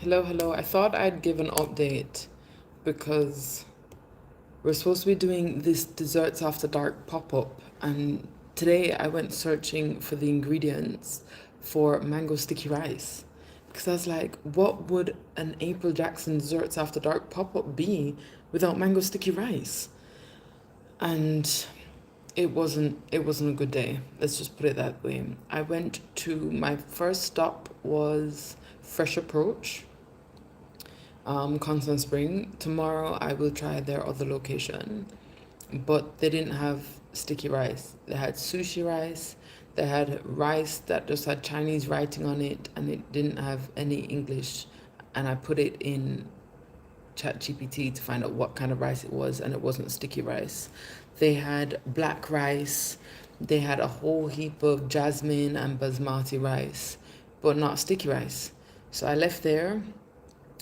Hello, hello. I thought I'd give an update because we're supposed to be doing this Desserts After Dark pop up, and today I went searching for the ingredients for mango sticky rice because I was like, what would an April Jackson Desserts After Dark pop up be without mango sticky rice? And it wasn't a good day. Let's just put it that way. I went to my first stop was Fresh Approach, Constant Spring. Tomorrow I will try their other location, but they didn't have sticky rice. They had sushi rice. They had rice that just had Chinese writing on it, and it didn't have any English. And I put it in ChatGPT to find out what kind of rice it was, and it wasn't sticky rice. They had black rice. They had a whole heap of jasmine and basmati rice, but not sticky rice. So I left there,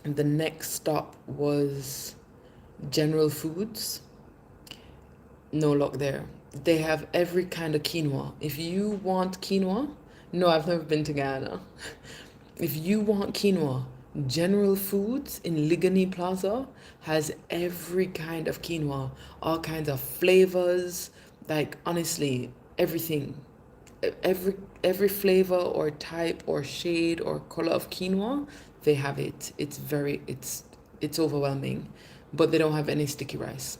and the next stop was General Foods. No luck there. They have every kind of quinoa. If you want quinoa, no, I've never been to Ghana. If you want quinoa, General Foods in Ligani Plaza has every kind of quinoa, all kinds of flavors, like honestly, everything. Every flavor or type or shade or color of quinoa, they have it. It's overwhelming. But they don't have any sticky rice.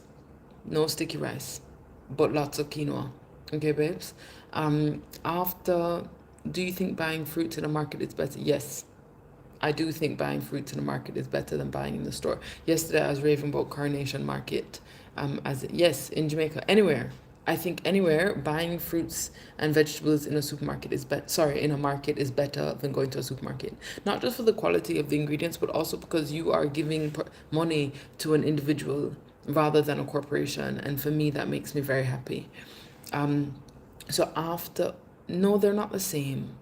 No sticky rice, but lots of quinoa. Okay, babes. After, do you think buying fruits in a market is better? Yes, I do think buying fruits in the market is better than buying in the store. Yesterday I was raving about Carnation Market. Yes, in Jamaica, anywhere. I think anywhere buying fruits and vegetables in a supermarket is in a market is better than going to a supermarket. Not just for the quality of the ingredients, but also because you are giving money to an individual rather than a corporation, and for me that makes me very happy. Um, so after, no, they're not the same.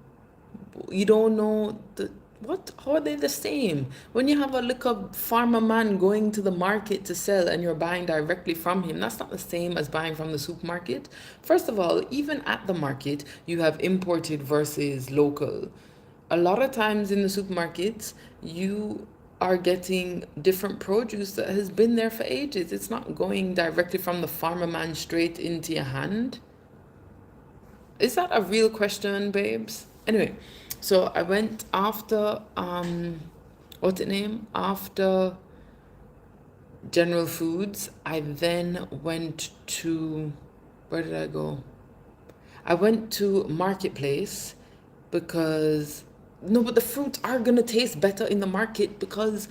You don't know the what? How are they the same? When you have a little farmer man going to the market to sell and you're buying directly from him, that's not the same as buying from the supermarket. First of all, even at the market, you have imported versus local. A lot of times in the supermarkets, you are getting different produce that has been there for ages. It's not going directly from the farmer man straight into your hand. Is that a real question, babes? Anyway, so I went after what's it name? After General Foods, I then went to where did I go? I went to Marketplace because no, but the fruits are gonna taste better in the market because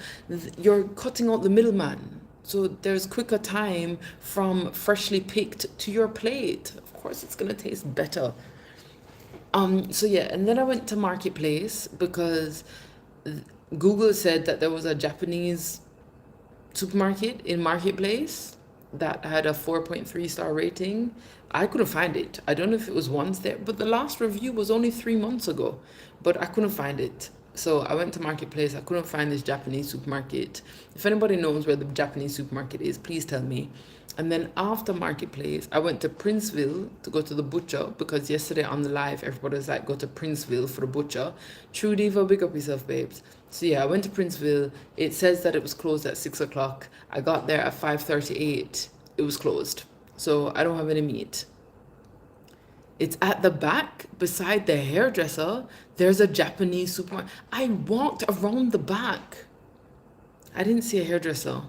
you're cutting out the middleman. So there's quicker time from freshly picked to your plate. Of course, it's gonna taste better. So yeah, and then I went to Marketplace because Google said that there was a Japanese supermarket in Marketplace that had a 4.3 star rating. I couldn't find it. I don't know if it was once there, but the last review was only 3 months ago, but I couldn't find it. So I went to Marketplace. I couldn't find this Japanese supermarket. If anybody knows where the Japanese supermarket is, please tell me. And then after Marketplace, I went to Princeville to go to the butcher because yesterday on the live, everybody was like, go to Princeville for the butcher. True Diva, big up yourself, babes. So yeah, I went to Princeville. It says that it was closed at 6 o'clock. I got there at 5:38. It was closed. So I don't have any meat. It's at the back beside the hairdresser. There's a Japanese supermarket. I walked around the back. I didn't see a hairdresser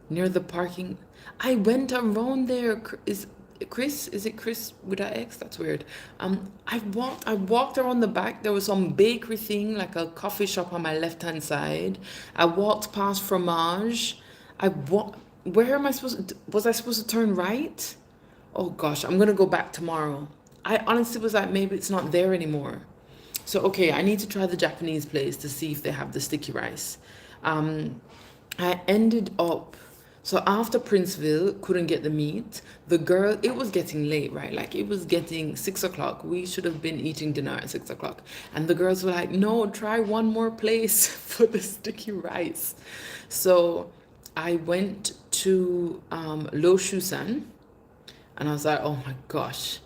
near the parking. I went around there. Is Chris? Is it Chris with an X? That's weird. I walked around the back. There was some bakery thing, like a coffee shop on my left hand side. I walked past Fromage. I walked. Where am I supposed to, was I supposed to turn right? Oh gosh, I'm gonna go back tomorrow. I honestly was like, maybe it's not there anymore. So okay, I need to try the Japanese place to see if they have the sticky rice. Um, I ended up, so after Princeville couldn't get the meat, the girl, it was getting late, right? Like it was getting 6 o'clock. We should have been eating dinner at 6 o'clock. And the girls were like, no, try one more place for the sticky rice. So I went to Lo Shusan and I was like, oh my gosh.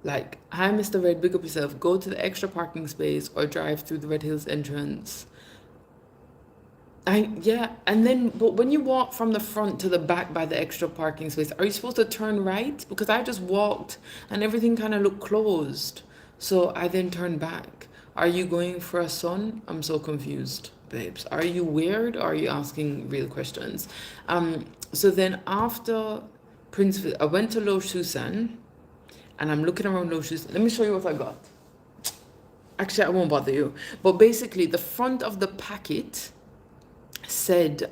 Like, hi, Mr. Red, big up yourself. Go to the extra parking space or drive through the Red Hills entrance. Yeah, and then but when you walk from the front to the back by the extra parking space, are you supposed to turn right? Because I just walked and everything kind of looked closed. So I then turned back. Are you going for a sun? I'm so confused, babes. Are you weird or are you asking real questions? So then after Princeville, I went to Lo Susan and I'm looking around Lo Susan. Let me show you what I got. Actually, I won't bother you. But basically, the front of the packet said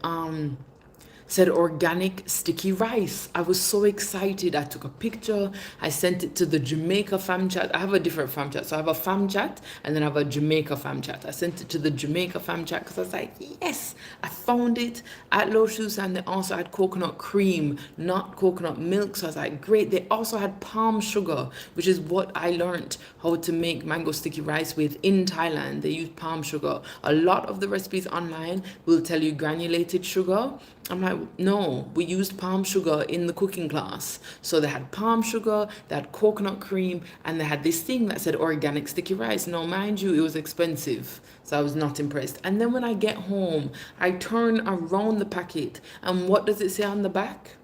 said organic sticky rice. I was so excited. I took a picture. I sent it to the Jamaica fam chat. I have a different fam chat. So I have a fam chat and then I have a Jamaica fam chat. I sent it to the Jamaica fam chat because I was like, yes, I found it at Lo Shoes, and they also had coconut cream, not coconut milk. So I was like, great. They also had palm sugar, which is what I learned how to make mango sticky rice with in Thailand. They use palm sugar. A lot of the recipes online will tell you granulated sugar. I'm like, no, we used palm sugar in the cooking class. So they had palm sugar, they had coconut cream, and they had this thing that said organic sticky rice. Now, mind you, it was expensive. So I was not impressed. And then when I get home, I turn around the packet, and what does it say on the back?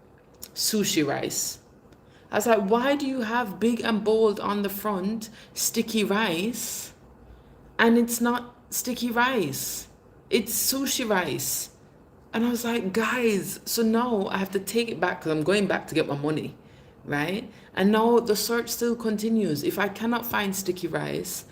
Sushi rice. I was like, why do you have big and bold on the front sticky rice? And it's not sticky rice, it's sushi rice. And I was like, guys, so now I have to take it back because I'm going back to get my money, right? And now the search still continues. If I cannot find sticky rice,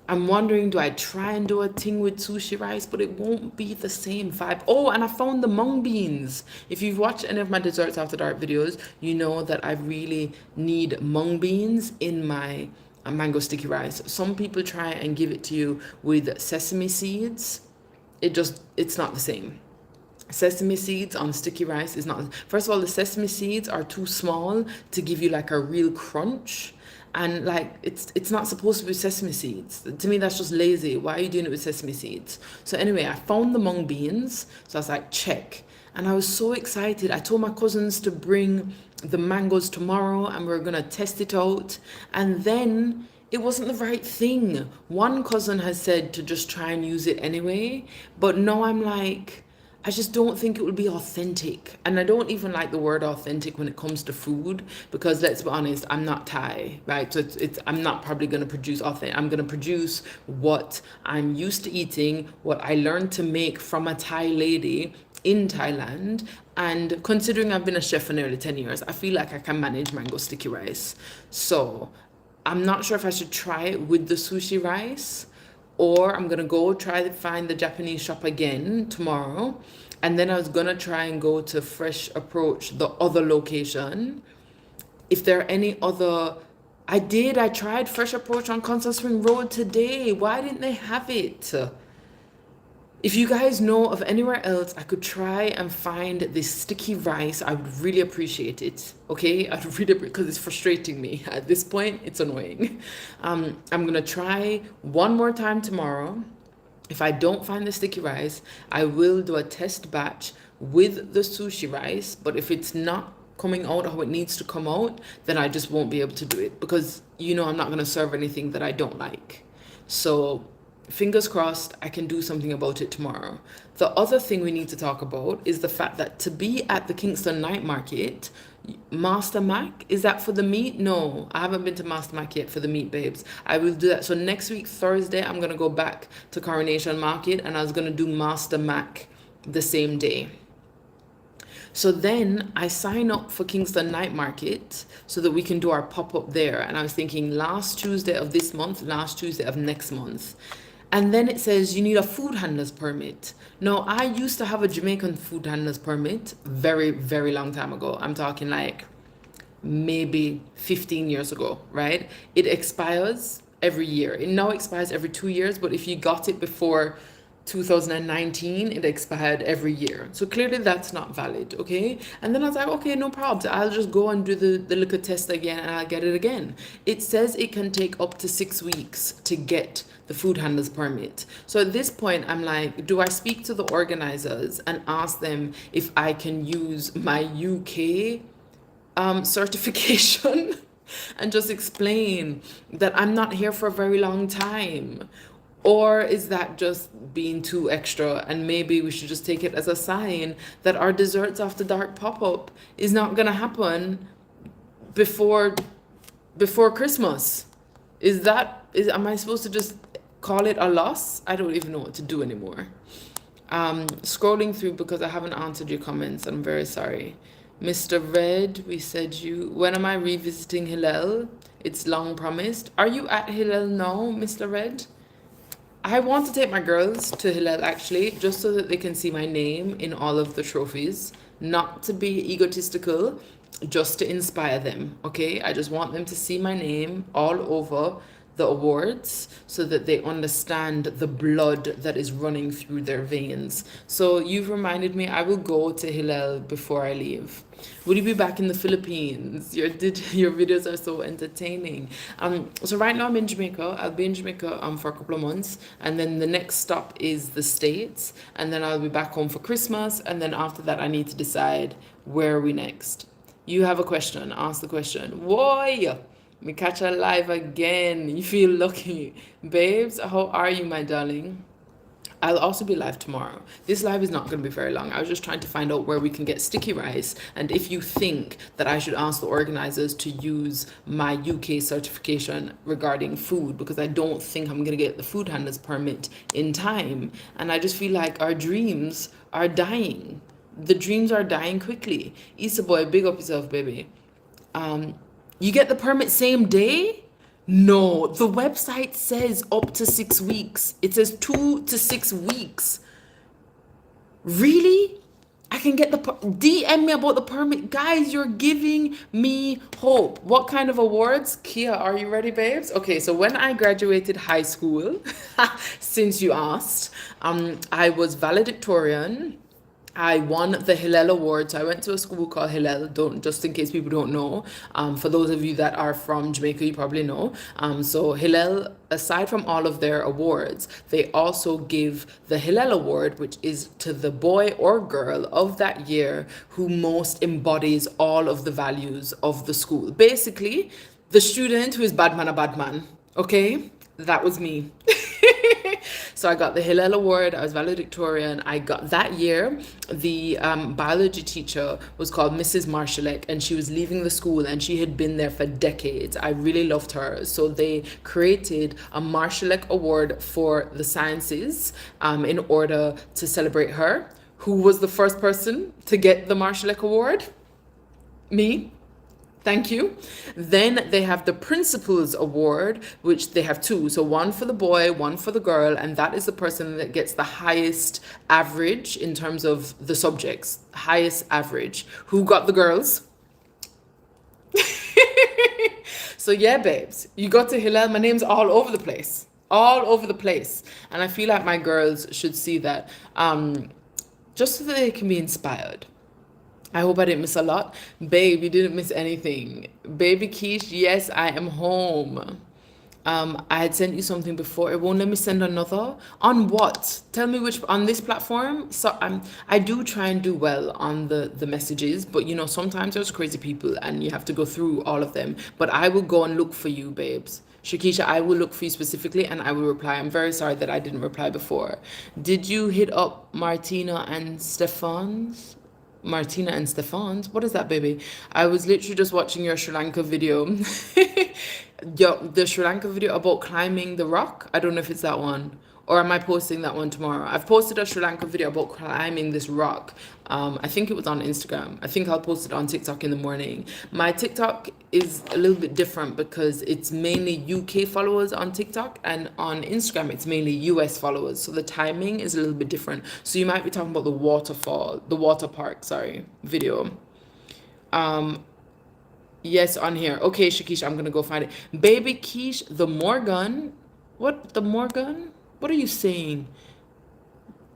I'm wondering, do I try and do a thing with sushi rice? But it won't be the same vibe. Oh, and I found the mung beans. If you've watched any of my Desserts After Dark videos, you know that I really need mung beans in my mango sticky rice. Some people try and give it to you with sesame seeds. It's not the same. Sesame seeds on sticky rice is not. First of all, the sesame seeds are too small to give you like a real crunch, and like it's not supposed to be sesame seeds. To me, that's just lazy. Why are you doing it with sesame seeds? So anyway, I found the mung beans, so I was like, check, and I was so excited. I told my cousins to bring the mangoes tomorrow, and we are gonna test it out, and then it wasn't the right thing. One cousin has said to just try and use it anyway, but no, I'm like, I just don't think it would be authentic. And I don't even like the word authentic when it comes to food, because let's be honest, I'm not Thai, right? So I'm not probably going to produce authentic. I'm going to produce what I'm used to eating, what I learned to make from a Thai lady in Thailand. And considering I've been a chef for nearly 10 years, I feel like I can manage mango sticky rice. So I'm not sure if I should try it with the sushi rice, or I'm gonna go try to find the Japanese shop again tomorrow. And then I was gonna try and go to Fresh Approach, the other location. If there are any other, I tried Fresh Approach on Constant Spring Road today. Why didn't they have it? If you guys know of anywhere else I could try and find this sticky rice, I would really appreciate it. Okay, I'd really, because it's frustrating me at this point. It's annoying. I'm gonna try one more time tomorrow. If I don't find the sticky rice, I will do a test batch with the sushi rice. But if it's not coming out how it needs to come out, then I just won't be able to do it, because I'm not gonna serve anything that I don't like. So fingers crossed, I can do something about it tomorrow. The other thing we need to talk about is the fact that to be at the Kingston Night Market, Master Mac, is that for the meat? No, I haven't been to Master Mac yet for the meat, babes. I will do that. So next week, Thursday, I'm going to go back to Coronation Market, and I was going to do Master Mac the same day. So then I sign up for Kingston Night Market so that we can do our pop-up there. And I was thinking last Tuesday of this month, last Tuesday of next month. And then it says you need a food handler's permit. Now, I used to have a Jamaican food handler's permit very, very long time ago. I'm talking like maybe 15 years ago, right? It expires every year. It now expires every 2 years, but if you got it before 2019, it expired every year. So clearly that's not valid, okay? And then I was like, okay, no problems. I'll just go and do the liquor test again and I'll get it again. It says it can take up to 6 weeks to get the food handler's permit. So at this point, I'm like, do I speak to the organizers and ask them if I can use my UK certification and just explain that I'm not here for a very long time? Or is that just being too extra? And maybe we should just take it as a sign that our desserts after dark pop up is not gonna happen before Christmas. Am I supposed to just call it a loss? I don't even know what to do anymore. Scrolling through because I haven't answered your comments. I'm very sorry. Mr. Red, we said you. When am I revisiting Hillel? It's long promised. Are you at Hillel now, Mr. Red? I want to take my girls to Hillel actually, just so that they can see my name in all of the trophies. Not to be egotistical, just to inspire them, okay? I just want them to see my name all over the awards so that they understand the blood that is running through their veins. So you've reminded me, I will go to Hillel before I leave. Will you be back in the Philippines? Your videos are so entertaining. So right now I'm in Jamaica. I'll be in Jamaica for a couple of months, and then the next stop is the States, and then I'll be back home for Christmas, and then after that I need to decide where are we next. You have a question, ask the question. Why? Me catch her live again. You feel lucky. Babes, how are you, my darling? I'll also be live tomorrow. This live is not going to be very long. I was just trying to find out where we can get sticky rice, and if you think that I should ask the organizers to use my UK certification regarding food, because I don't think I'm going to get the food handlers permit in time, and I just feel like our dreams are dying. The dreams are dying quickly. Issa boy, big up yourself, baby. You get the permit same day? No, the website says up to 6 weeks. It says 2 to 6 weeks. Really? I can get DM me about the permit. Guys, you're giving me hope. What kind of awards? Kia, are you ready, babes? Okay, so when I graduated high school, since you asked, I was valedictorian. I won the Hillel Award. So I went to a school called Hillel, just in case people don't know. For those of you that are from Jamaica, you probably know. So Hillel, aside from all of their awards, they also give the Hillel Award, which is to the boy or girl of that year who most embodies all of the values of the school. Basically, the student who is bad man, okay? That was me. So I got the Hillel Award. I was valedictorian. I got that year. The biology teacher was called Mrs. Marshallek, and she was leaving the school, and she had been there for decades. I really loved her. So they created a Marshallek Award for the sciences in order to celebrate her. Who was the first person to get the Marshallek Award? Me. Thank you. Then they have the Principal's Award, which they have two. So one for the boy, one for the girl, and that is the person that gets the highest average in terms of the subjects. Highest average. Who got the girls? So yeah, babes, you got to Hillel. My name's all over the place. All over the place. And I feel like my girls should see that, just so that they can be inspired. I hope I didn't miss a lot. Babe, you didn't miss anything. Baby Keish, yes, I am home. I had sent you something before. It won't let me send another. On what? Tell me which, on this platform? So I do try and do well on the messages, but you know, sometimes there's crazy people and you have to go through all of them. But I will go and look for you, babes. Shakisha, I will look for you specifically and I will reply. I'm very sorry that I didn't reply before. Did you hit up Martina and Stefan's? Martina and Stefan's? What is that, baby? I was literally just watching your Sri Lanka video. The Sri Lanka video about climbing the rock. I don't know if it's that one. Or am I posting that one tomorrow? I've posted a Sri Lanka video about climbing this rock. I think it was on Instagram. I think I'll post it on TikTok in the morning. My TikTok is a little bit different because it's mainly UK followers on TikTok, and on Instagram it's mainly US followers. So the timing is a little bit different. So you might be talking about the water park, video. Yes, on here. Okay, Shakisha, I'm gonna go find it. Baby Keish, the Morgan. What, the Morgan? What are you saying?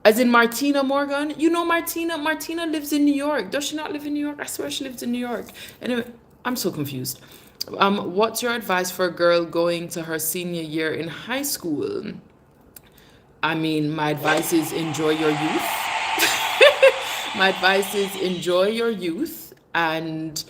As in Martina Morgan? You know Martina? Martina lives in New York. Does she not live in New York? I swear she lives in New York. Anyway, I'm so confused. What's your advice for a girl going to her senior year in high school? I mean, my advice is enjoy your youth. My advice is enjoy your youth and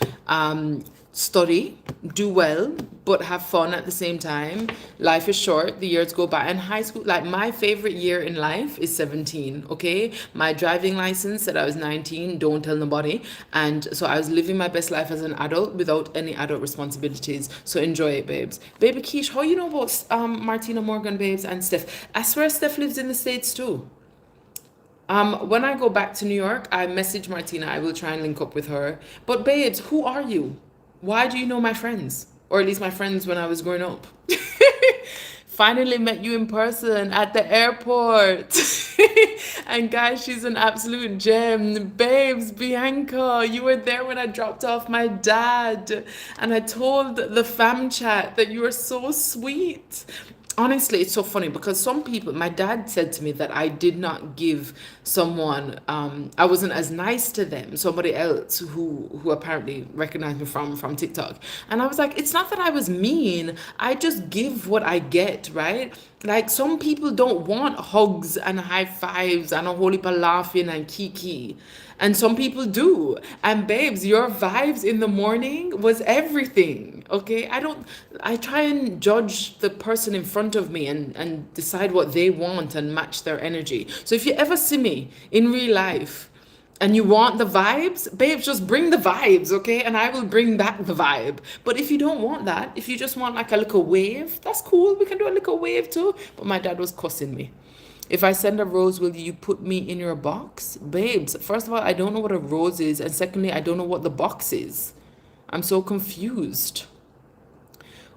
study, do well, but have fun at the same time. Life is short, the years go by. And high school, like my favorite year in life is 17, okay? My driving license said I was 19, don't tell nobody. And so I was living my best life as an adult without any adult responsibilities. So enjoy it, babes. Baby Keish, how you know about Martina Morgan, babes, and Steph? I swear Steph lives in the States too. When I go back to New York, I message Martina. I will try and link up with her. But babes, who are you? Why do you know my friends? Or at least my friends when I was growing up. Finally met you in person at the airport. And guys, she's an absolute gem. Babes, Bianca, you were there when I dropped off my dad. And I told the fam chat that you were so sweet. Honestly, it's so funny because some people, my dad said to me that I did not give someone, I wasn't as nice to them, somebody else who apparently recognized me from TikTok. And I was like, it's not that I was mean, I just give what I get, right? Like some people don't want hugs and high fives and a whole heap of laughing and kiki. And some people do. And babes, your vibes in the morning was everything. Okay. I try and judge the person in front of me and decide what they want and match their energy. So if you ever see me in real life and you want the vibes, babes, just bring the vibes, okay? And I will bring back the vibe. But if you don't want that, if you just want like a little wave, that's cool. We can do a little wave too. But my dad was cussing me. If I send a rose, will you put me in your box? Babes, first of all, I don't know what a rose is. And secondly, I don't know what the box is. I'm so confused.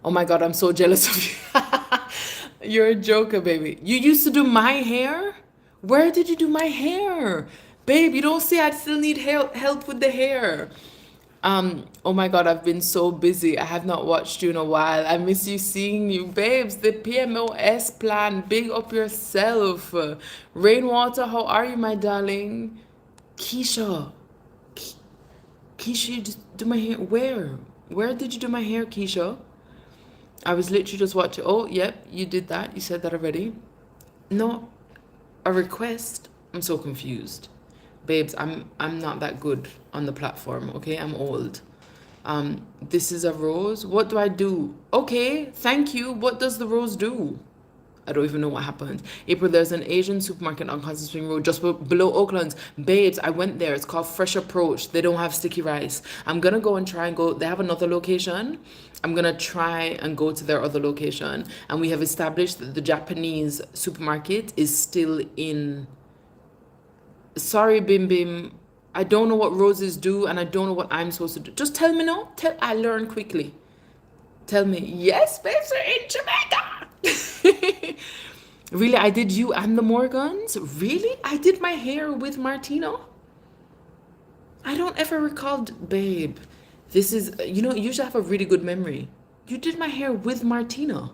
Oh my God, I'm so jealous of you. You're a joker, baby. You used to do my hair? Where did you do my hair? Babe, you don't see I still need help with the hair. Oh my God, I've been so busy. I have not watched you in a while. I miss you seeing you. Babes, the PMOS plan, big up yourself. Rainwater, how are you, my darling? Keisha. Keisha, you just do my hair. Where? Where did you do my hair, Keisha? I was literally just watching. Oh, yep, you did that. You said that already. No, a request. I'm so confused. Babes, I'm not that good on the platform, okay? I'm old. This is a rose. What do I do? Okay, thank you. What does the rose do? I don't even know what happened. April, there's an Asian supermarket on Constant Spring Road just below Oakland's. Babes, I went there. It's called Fresh Approach. They don't have sticky rice. I'm going to go and try and go. They have another location. I'm going to try and go to their other location. And we have established that the Japanese supermarket is still in. Sorry, Bim Bim. I don't know what roses do and I don't know what I'm supposed to do. Just tell me now. I learn quickly. Tell me. Yes, babes are in Jamaica. Really, I did you and the Morgans? Really? I did my hair with Martina? I don't ever recall, babe. This is, you should have a really good memory. You did my hair with Martina.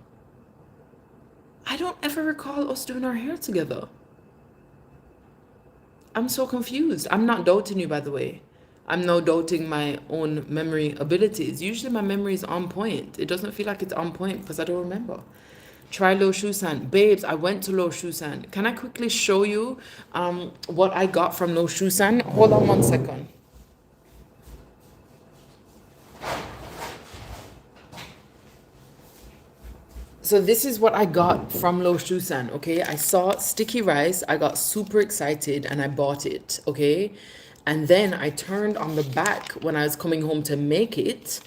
I don't ever recall us doing our hair together. I'm so confused. I'm not doubting you, by the way. I'm now doubting my own memory abilities. Usually my memory is on point. It doesn't feel like it's on point because I don't remember. Try Lo Shusan. Babes, I went to Lo Shusan. Can I quickly show you what I got from Lo Shusan? Hold on 1 second. So this is what I got from Lo Shusan, okay? I saw sticky rice, I got super excited and I bought it, okay? And then I turned on the back when I was coming home to make it,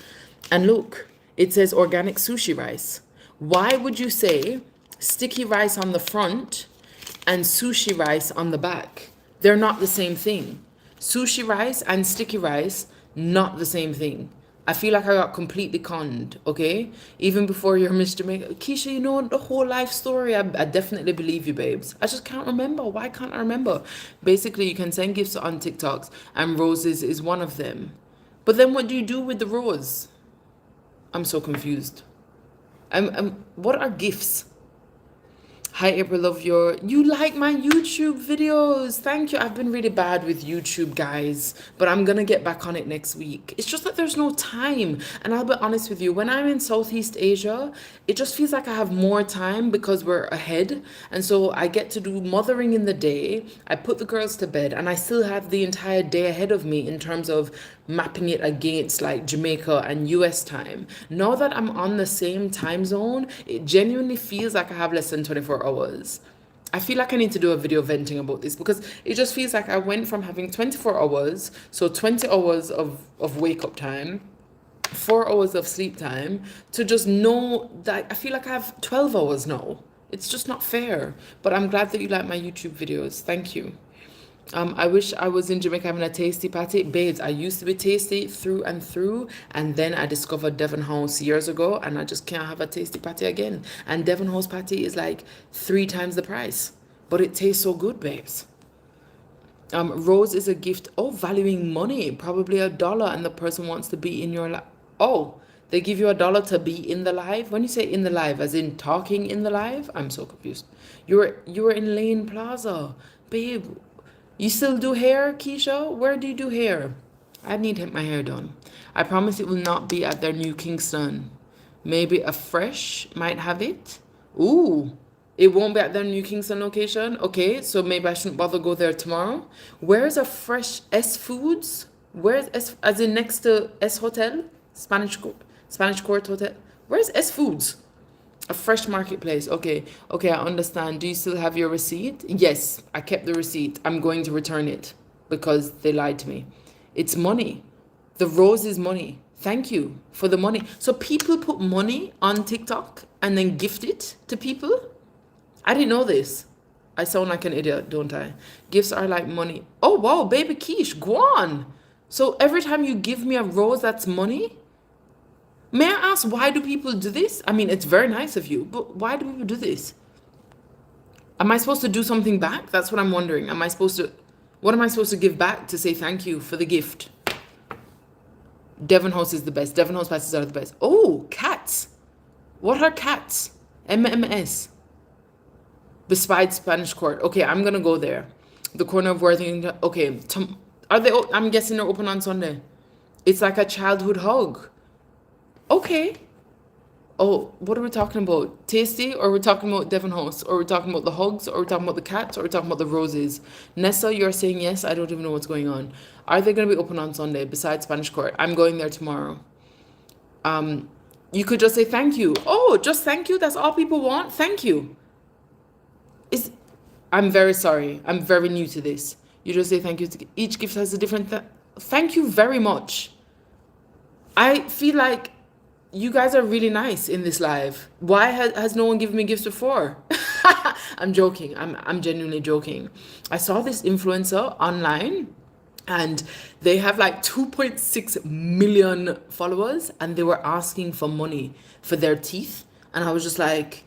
and look, it says organic sushi rice. Why would you say sticky rice on the front and sushi rice on the back? They're not the same thing. Sushi rice and sticky rice, not the same thing. I feel like I got completely conned, okay? Even before you're Mr. Jamaica. Keisha, you know the whole life story. I definitely believe you, babes. I just can't remember. Why can't I remember? Basically, you can send gifts on TikToks, and roses is one of them. But then what do you do with the rose? I'm so confused. What are gifts? Hi, April, love you like my YouTube videos. Thank you. I've been really bad with YouTube, guys, but I'm gonna get back on it next week. It's just that there's no time. And I'll be honest with you, when I'm in Southeast Asia, it just feels like I have more time because we're ahead. And so I get to do mothering in the day. I put the girls to bed and I still have the entire day ahead of me in terms of mapping it against like Jamaica and US time. Now that I'm on the same time zone, it genuinely feels like I have less than 24 hours. I feel like I need to do a video venting about this because it just feels like I went from having 24 hours, so 20 hours of wake up time, 4 hours of sleep time, to just know that I feel like I have 12 hours now. It's just not fair. But I'm glad that you like my YouTube videos. Thank you. I wish I was in Jamaica having a tasty patty. Babes, I used to be tasty through and through, and then I discovered Devon House years ago, and I just can't have a tasty patty again. And Devon House patty is like 3 times the price, but it tastes so good, babes. Rose is a gift. Oh, valuing money, probably $1, and the person wants to be in your life. Oh, they give you $1 to be in the live. When you say in the live, as in talking in the live, I'm so confused. You were in Lane Plaza, babe. You still do hair, Keisha? Where do you do hair? I need my hair done. I promise it will not be at their new Kingston. Maybe a Fresh might have it. Ooh, it won't be at their new Kingston location. Okay, so maybe I shouldn't bother go there tomorrow. Where's a Fresh S Foods? Where's S, as in next to S Hotel? Spanish Court Hotel. Where's S Foods? A Fresh Marketplace. Okay, I understand. Do you still have your receipt? Yes, I kept the receipt. I'm going to return it because they lied to me. It's money. The rose is money. Thank you for the money. So people put money on TikTok and then gift it to people? I didn't know this. I sound like an idiot, don't I? Gifts are like money. Oh, wow, baby quiche, go on. So every time you give me a rose, that's money? May I ask, why do people do this? I mean, it's very nice of you, but why do people do this? Am I supposed to do something back? That's what I'm wondering. What am I supposed to give back to say thank you for the gift? Devon House is the best. Devon House pasties are the best. Oh, cats. What are cats? MMS. Besides Spanish Court. Okay, I'm going to go there. The corner of Worthington. Okay, I'm guessing they're open on Sunday. It's like a childhood hug. Okay. Oh, what are we talking about? Tasty? Or are we talking about Devon House? Or are we talking about the hugs? Or are we talking about the cats? Or are we talking about the roses? Nessa, you're saying yes. I don't even know what's going on. Are they going to be open on Sunday besides Spanish Court? I'm going there tomorrow. You could just say thank you. Oh, just thank you? That's all people want? Thank you. I'm very sorry. I'm very new to this. You just say thank you. Each gift has a different... Thank you very much. I feel like you guys are really nice in this live. Why has no one given me gifts before? I'm joking. I'm genuinely joking. I saw this influencer online and they have like 2.6 million followers and they were asking for money for their teeth. And I was just like,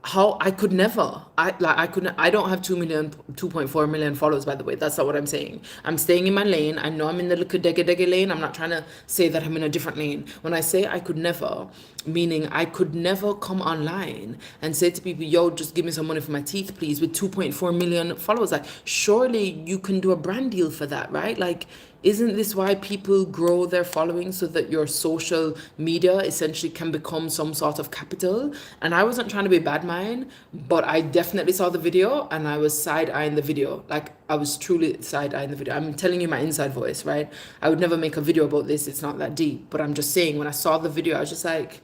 how? I could never. I don't have 2.4 million followers, by the way. That's not what I'm saying. I'm staying in my lane. I know I'm in the Dege lane. I'm not trying to say that I'm in a different lane. When I say I could never, meaning I could never come online and say to people, yo, just give me some money for my teeth, please, with 2.4 million followers. Like, surely you can do a brand deal for that, right? Like, isn't this why people grow their following so that your social media essentially can become some sort of capital? And I wasn't trying to be bad mind, but I definitely saw the video and I was side-eyeing the video. Like, I was truly side-eyeing the video. I'm telling you my inside voice, right? I would never make a video about this. It's not that deep. But I'm just saying, when I saw the video, I was just like,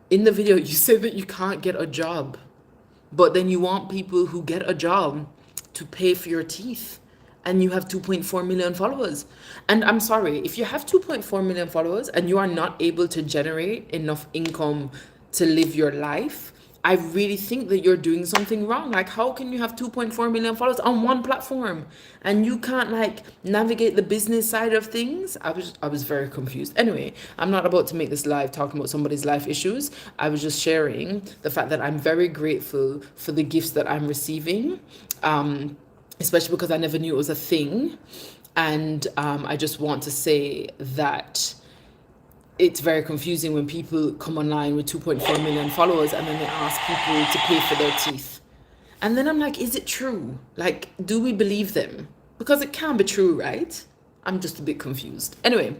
in the video, you say that you can't get a job, but then you want people who get a job to pay for your teeth. And you have 2.4 million followers. And I'm sorry, if you have 2.4 million followers and you are not able to generate enough income to live your life, I really think that you're doing something wrong. Like, how can you have 2.4 million followers on one platform and you can't like navigate the business side of things? I was very confused. Anyway, I'm not about to make this live talking about somebody's life issues. I was just sharing the fact that I'm very grateful for the gifts that I'm receiving. Especially because I never knew it was a thing. And I just want to say that it's very confusing when people come online with 2.4 million followers and then they ask people to pay for their teeth. And then I'm like, is it true? Like, do we believe them? Because it can be true, right? I'm just a bit confused. Anyway,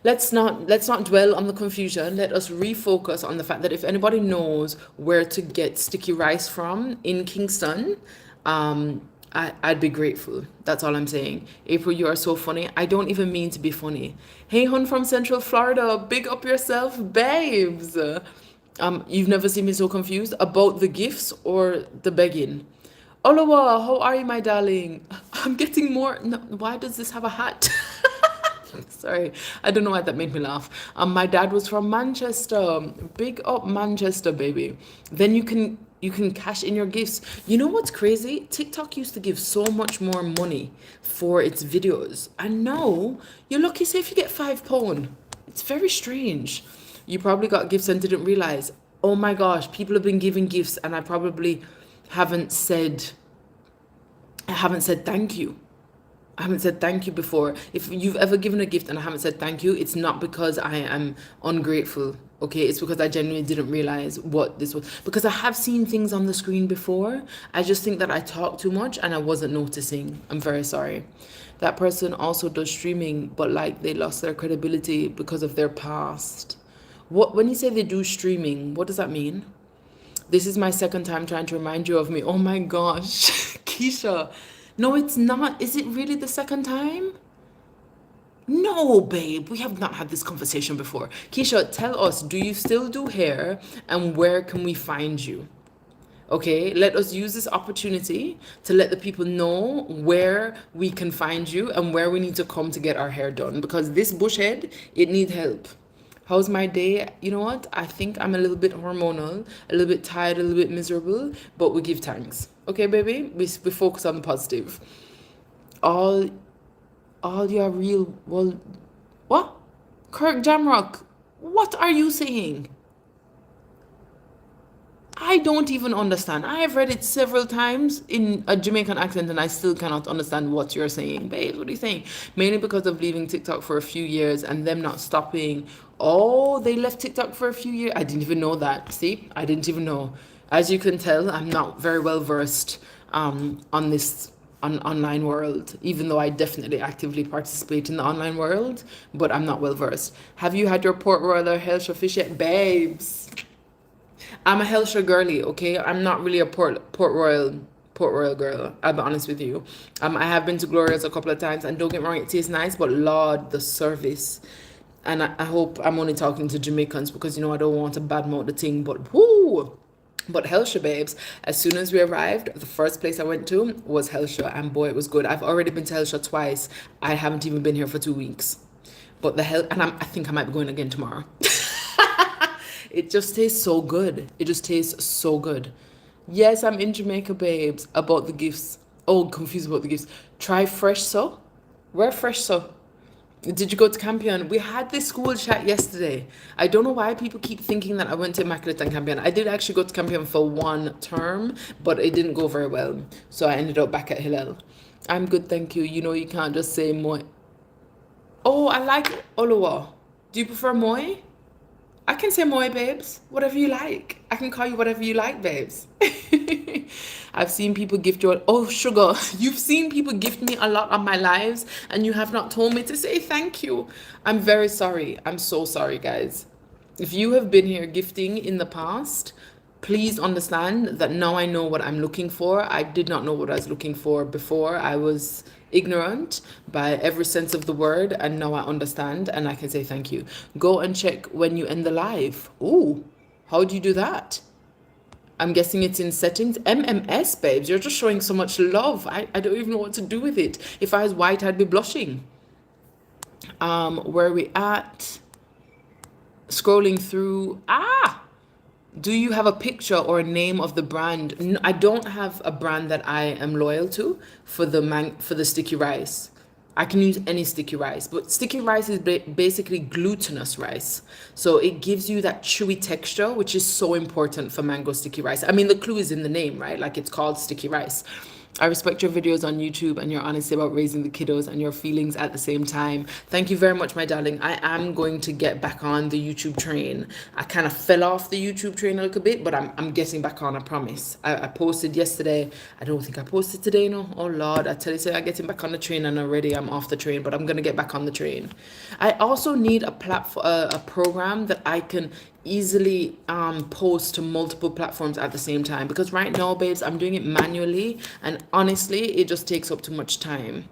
let's not dwell on the confusion. Let us refocus on the fact that if anybody knows where to get sticky rice from in Kingston, I'd be grateful. That's all I'm saying. April, you are so funny. I don't even mean to be funny. Hey, hun from Central Florida, big up yourself, babes. You've never seen me so confused about the gifts or the begging. Olowa, how are you, my darling? I'm getting more. No, why does this have a hat? Sorry, I don't know why that made me laugh. My dad was from Manchester. Big up Manchester, baby. Then you can cash in your gifts. You know what's crazy? TikTok used to give so much more money for its videos, and now you're lucky say if you get £5. It's very strange. You probably got gifts and didn't realize. Oh my gosh, people have been giving gifts, and I probably haven't said I haven't said thank you. I haven't said thank you before. If you've ever given a gift and I haven't said thank you, it's not because I am ungrateful. Okay, it's because I genuinely didn't realize what this was. Because I have seen things on the screen before. I just think that I talk too much and I wasn't noticing. I'm very sorry. That person also does streaming, but like they lost their credibility because of their past. What when you say they do streaming, what does that mean? This is my second time trying to remind you of me. Oh my gosh, Keisha. No, it's not. Is it really the second time? No, babe, we have not had this conversation before. Keisha, tell us, do you still do hair and where can we find you? Okay, let us use this opportunity to let the people know where we can find you and where we need to come to get our hair done because this bush head, it needs help. How's my day? You know what? I think I'm a little bit hormonal, a little bit tired, a little bit miserable, but we give thanks. Okay, baby? We focus on the positive. All all your real well what? Kirk Jamrock, what are you saying? I don't even understand. I have read it several times in a Jamaican accent and I still cannot understand what you're saying. Babe, what are you saying? Mainly because of leaving TikTok for a few years and them not stopping. Oh, they left TikTok for a few years. I didn't even know that. See, I didn't even know. As you can tell, I'm not very well versed on this online world, even though I definitely actively participate in the online world, but I'm not well versed. Have you had your Port Royal or Hellshire fish yet? Babes, I'm a Hellshire girly, okay? I'm not really a Port Royal girl. I'll be honest with you. I have been to Gloria's a couple of times, and don't get me wrong, it tastes nice, but Lord, the service. And I hope I'm only talking to Jamaicans because you know I don't want to badmouth the thing, but whoo! But Hellshire, babes, as soon as we arrived, the first place I went to was Hellshire, and boy, it was good. I've already been to Hellshire twice. I haven't even been here for 2 weeks. But I think I might be going again tomorrow. It just tastes so good. It just tastes so good. Yes, I'm in Jamaica, babes. About the gifts. Oh, confused about the gifts. Try Fresh So. Where Fresh So? Did you go to Campion? We had this school chat yesterday. I don't know why people keep thinking that I went to Immaculate and Campion. I did actually go to Campion for one term, but it didn't go very well. So I ended up back at Hillel. I'm good, thank you. You know, you can't just say Moy. Oh, I like Olowa. Do you prefer Moy? I can say Moy, babes. Whatever you like. I can call you whatever you like, babes. I've seen people gift you. Oh, sugar. You've seen people gift me a lot on my lives, and you have not told me to say thank you. I'm very sorry. I'm so sorry, guys. If you have been here gifting in the past, please understand that now I know what I'm looking for. I did not know what I was looking for before. I was ignorant by every sense of the word, and now I understand and I can say thank you. Go and check when you end the live. Ooh, how do you do that? I'm guessing it's in settings. MMS, babes, you're just showing so much love. I don't even know what to do with it. If I was white, I'd be blushing. Where are we at? Scrolling through. Do you have a picture or a name of the brand? I don't have a brand that I am loyal to for the sticky rice. I can use any sticky rice, but sticky rice is basically glutinous rice. So it gives you that chewy texture, which is so important for mango sticky rice. I mean, the clue is in the name, right? Like it's called sticky rice. I respect your videos on YouTube and your honesty about raising the kiddos and your feelings at the same time. Thank you very much, my darling. I am going to get back on the YouTube train. I kind of fell off the YouTube train a little bit, but I'm getting back on, I promise. I posted yesterday. I don't think I posted today, no. Oh, Lord. I tell you, I'm getting back on the train and already I'm off the train, but I'm going to get back on the train. I also need a platform, a program that I can easily post to multiple platforms at the same time, because right now, babes, I'm doing it manually and honestly, it just takes up too much time.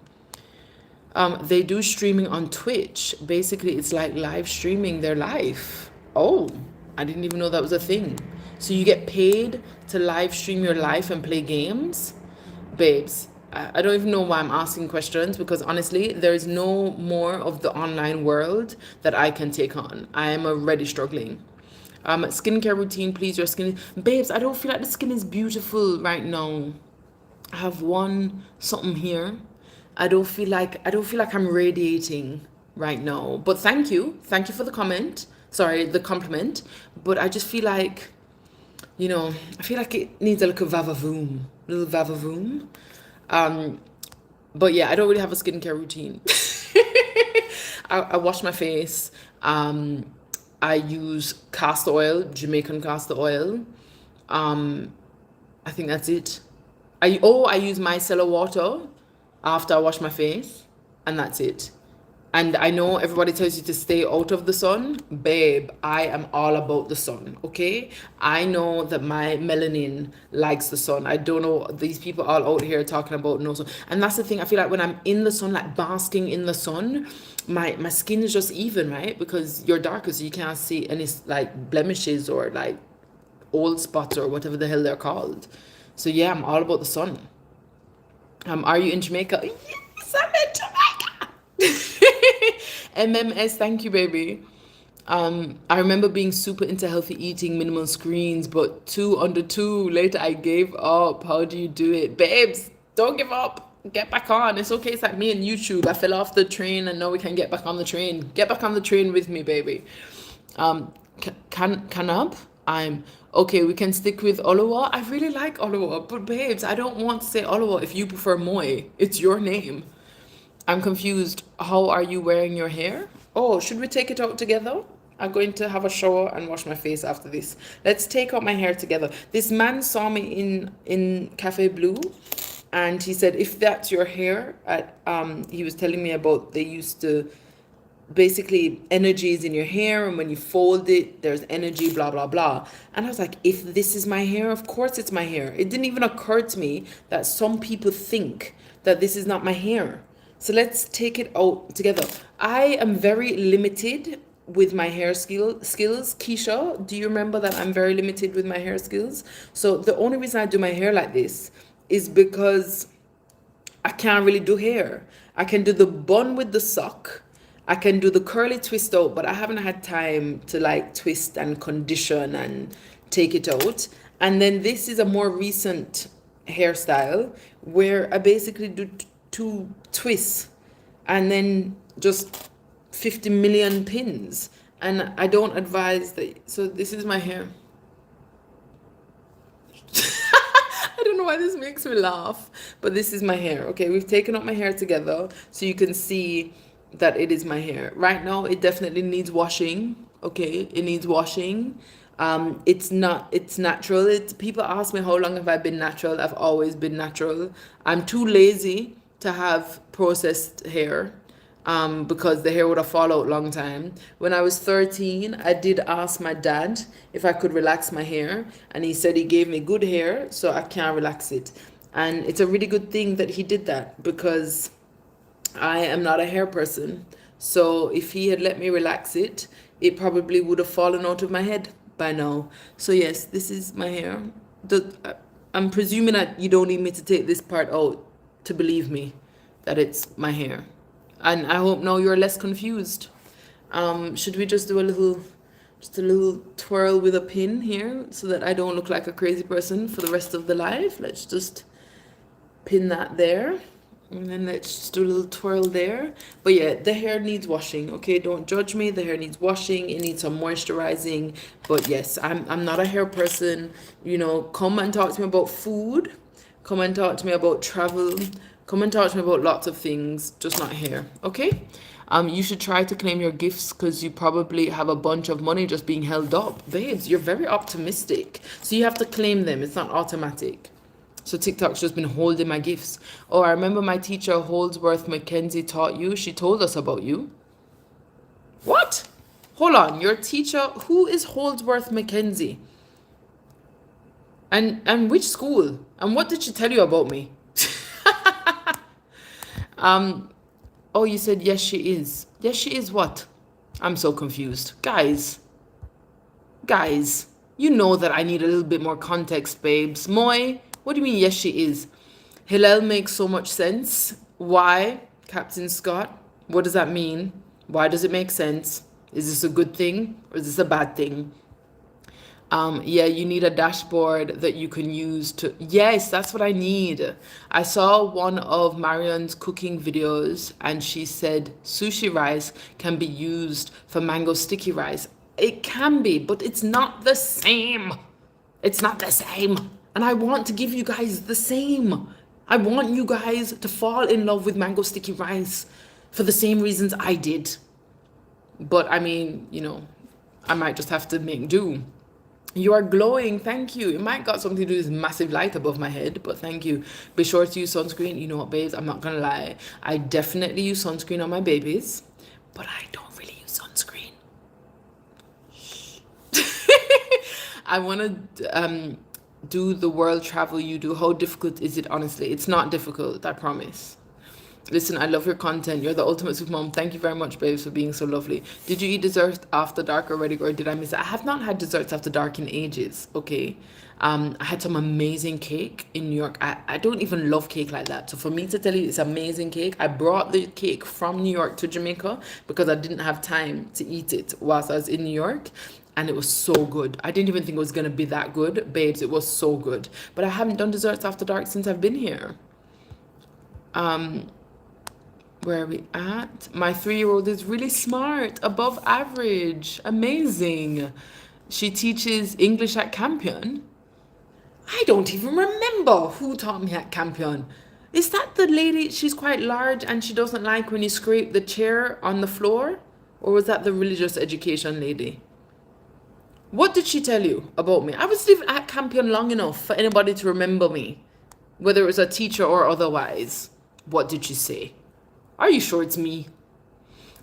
They do streaming on Twitch. Basically, it's like live streaming their life. Oh, I didn't even know that was a thing. So you get paid to live stream your life and play games? Babes, I don't even know why I'm asking questions, because honestly, there is no more of the online world that I can take on. I am already struggling. Skincare routine, please. Your skin, babes. I don't feel like the skin is beautiful right now. I have one something here. I don't feel like I'm radiating right now. But thank you for the comment. Sorry, the compliment. But I just feel like, I feel like it needs a little vavavoom, little vavavoom. Um, but yeah, I don't really have a skincare routine. I wash my face. I use castor oil, Jamaican castor oil. Um, I think that's it. I use micellar water after I wash my face, and that's it. And I know everybody tells you to stay out of the sun. Babe, I am all about the sun, okay? I know that my melanin likes the sun. I don't know, these people all out here talking about no sun. And that's the thing, I feel like when I'm in the sun, like basking in the sun, my skin is just even, right? Because you're darker, so you can't see any like blemishes or like old spots or whatever the hell they're called. So yeah, I'm all about the sun. Are you in Jamaica? Yes, I'm in Jamaica. MMS, thank you, baby. I remember being super into healthy eating, minimal screens, but 2 under 2. Later, I gave up. How do you do it? Babes, don't give up. Get back on. It's okay. It's like me and YouTube. I fell off the train and now we can get back on the train. Get back on the train with me, baby. Canab, I'm okay. We can stick with Olowa. I really like Olowa, but babes, I don't want to say Olowa if you prefer Moy. It's your name. I'm confused. How are you wearing your hair? Oh, should we take it out together? I'm going to have a shower and wash my face after this. Let's take out my hair together. This man saw me in Cafe Blue, and he said, if that's your hair, he was telling me about they used to basically energy is in your hair, and when you fold it there's energy, blah blah blah. And I was like, if this is my hair, of course it's my hair. It didn't even occur to me that some people think that this is not my hair. So let's take it out together. I am very limited with my hair skills. Keisha, do you remember that I'm very limited with my hair skills? So the only reason I do my hair like this is because I can't really do hair. I can do the bun with the sock. I can do the curly twist out, but I haven't had time to like twist and condition and take it out. And then this is a more recent hairstyle where I basically do 2 twists and then just 50 million pins. And I don't advise that. So this is my hair. I don't know why this makes me laugh, but this is my hair. Okay, we've taken out my hair together so you can see that it is my hair. Right now, it definitely needs washing. Okay, it needs washing. It's natural. People ask me how long have I been natural. I've always been natural. I'm too lazy to have processed hair. Because the hair would have fall out long time. When I was 13, I did ask my dad if I could relax my hair, and he said he gave me good hair, so I can't relax it. And it's a really good thing that he did that, because I am not a hair person. So if he had let me relax it, it probably would have fallen out of my head by now. So yes, this is my hair. I'm presuming that you don't need me to take this part out to believe me that it's my hair. And I hope now you're less confused. Should we just do a little twirl with a pin here so that I don't look like a crazy person for the rest of the life? Let's just pin that there. And then let's just do a little twirl there. But yeah, the hair needs washing, okay? Don't judge me. The hair needs washing. It needs some moisturizing. But yes, I'm not a hair person. Come and talk to me about food. Come and talk to me about travel. Come and talk to me about lots of things, just not hair, okay? You should try to claim your gifts because you probably have a bunch of money just being held up. Babes, you're very optimistic. So you have to claim them. It's not automatic. So TikTok's just been holding my gifts. Oh, I remember my teacher, Holdsworth Mackenzie, taught you. She told us about you. What? Hold on. Your teacher, who is Holdsworth Mackenzie? And which school? And what did she tell you about me? Um, oh, you said yes, she is. Yes, she is what? I'm so confused. Guys, you know that I need a little bit more context, babes. Moy, what do you mean, yes, she is? Hillel makes so much sense. Why, Captain Scott? What does that mean? Why does it make sense? Is this a good thing or is this a bad thing? Yeah, you need a dashboard that you can use to. Yes, that's what I need. I saw one of Marion's cooking videos and she said sushi rice can be used for mango sticky rice. It can be, but it's not the same. It's not the same. And I want to give you guys the same. I want you guys to fall in love with mango sticky rice for the same reasons I did. But I mean, I might just have to make do. You are glowing. Thank you. It might got something to do with this massive light above my head, but thank you. Be sure to use sunscreen. You know what, babes? I'm not going to lie. I definitely use sunscreen on my babies, but I don't really use sunscreen. I want to do the world travel you do. How difficult is it, honestly? It's not difficult, I promise. Listen, I love your content. You're the ultimate super mom. Thank you very much, babes, for being so lovely. Did you eat dessert after dark already, or did I miss it? I have not had desserts after dark in ages, okay? I had some amazing cake in New York. I don't even love cake like that. So for me to tell you it's amazing cake, I brought the cake from New York to Jamaica because I didn't have time to eat it whilst I was in New York. And it was so good. I didn't even think it was going to be that good. Babes, it was so good. But I haven't done desserts after dark since I've been here. Where are we at? My 3-year-old is really smart, above average, amazing. She teaches English at Campion. I don't even remember who taught me at Campion. Is that the lady? She's quite large and she doesn't like when you scrape the chair on the floor? Or was that the religious education lady? What did she tell you about me? I was living at Campion long enough for anybody to remember me, whether it was a teacher or otherwise. What did she say? Are you sure it's me?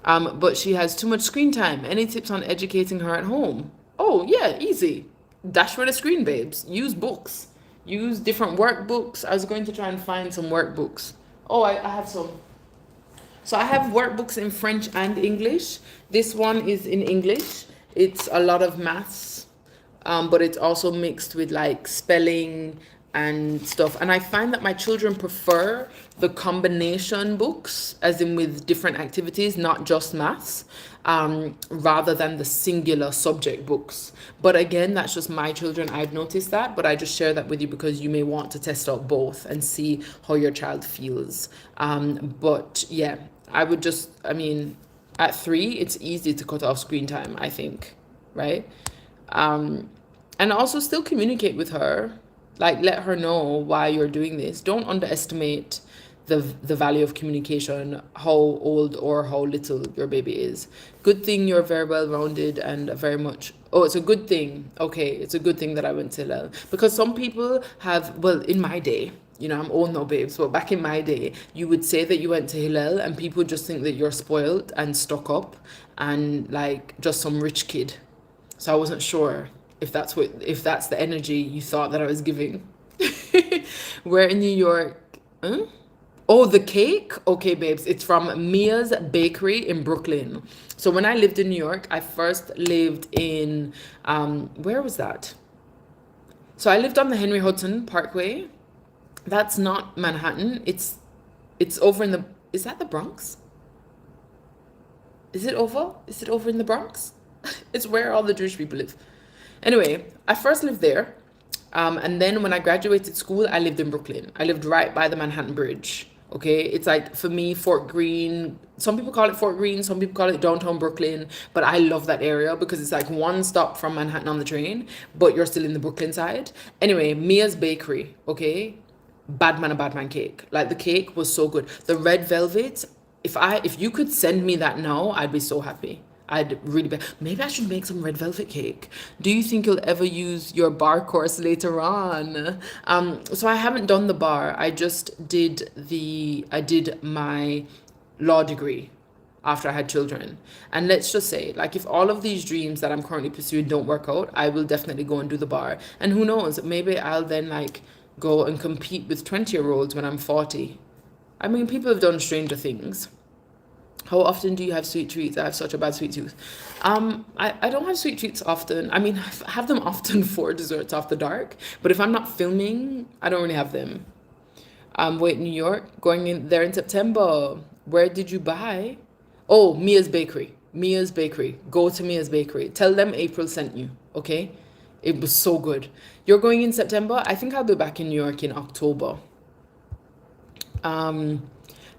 But she has too much screen time. Any tips on educating her at home? Oh, yeah, easy. Dash for the screen, babes. Use books. Use different workbooks. I was going to try and find some workbooks. Oh, I have some. So I have workbooks in French and English. This one is in English. It's a lot of maths, but it's also mixed with like spelling and stuff. And I find that my children prefer the combination books, as in with different activities, not just maths, rather than the singular subject books. But again, that's just my children. I've noticed that, but I just share that with you because you may want to test out both and see how your child feels. But yeah, at 3, it's easy to cut off screen time, I think, right? And also still communicate with her. Like, let her know why you're doing this. Don't underestimate the value of communication, how old or how little your baby is. Good thing you're very well rounded and very much. Oh, it's a good thing. Okay, it's a good thing that I went to Hillel. Because some people have, well, in my day, I'm old now, babes, but back in my day, you would say that you went to Hillel and people just think that you're spoiled and stuck up and like just some rich kid. So I wasn't sure if that's the energy you thought that I was giving. We're in New York. Huh? Oh, the cake? Okay, babes. It's from Mia's Bakery in Brooklyn. So when I lived in New York, I first lived in, where was that? So I lived on the Henry Hudson Parkway. That's not Manhattan. It's over in is that the Bronx? Is it over in the Bronx? It's where all the Jewish people live. Anyway, I first lived there. And then when I graduated school, I lived in Brooklyn. I lived right by the Manhattan Bridge. Okay, it's like, for me, Fort Greene. Some people call it Fort Greene, some people call it downtown Brooklyn, but I love that area because it's like one stop from Manhattan on the train, but you're still in the Brooklyn side. Anyway, Mia's Bakery, okay, bad man cake. Like, the cake was so good. The red velvet, if you could send me that now, I'd be so happy. I'd really be. Maybe I should make some red velvet cake. Do you think you'll ever use your bar course later on? So I haven't done the bar. I just did my law degree after I had children. And let's just say, like, if all of these dreams that I'm currently pursuing don't work out, I will definitely go and do the bar. And who knows, maybe I'll then like go and compete with 20-year-olds when I'm 40. I mean, people have done stranger things. How often do you have sweet treats? I have such a bad sweet tooth. I don't have sweet treats often. I mean, I have them often for desserts after dark, but if I'm not filming, I don't really have them. Wait, New York, going in there in September. Where did you buy? Oh, Mia's Bakery. Mia's Bakery. Go to Mia's Bakery. Tell them April sent you, okay? It was so good. You're going in September? I think I'll be back in New York in October. Um,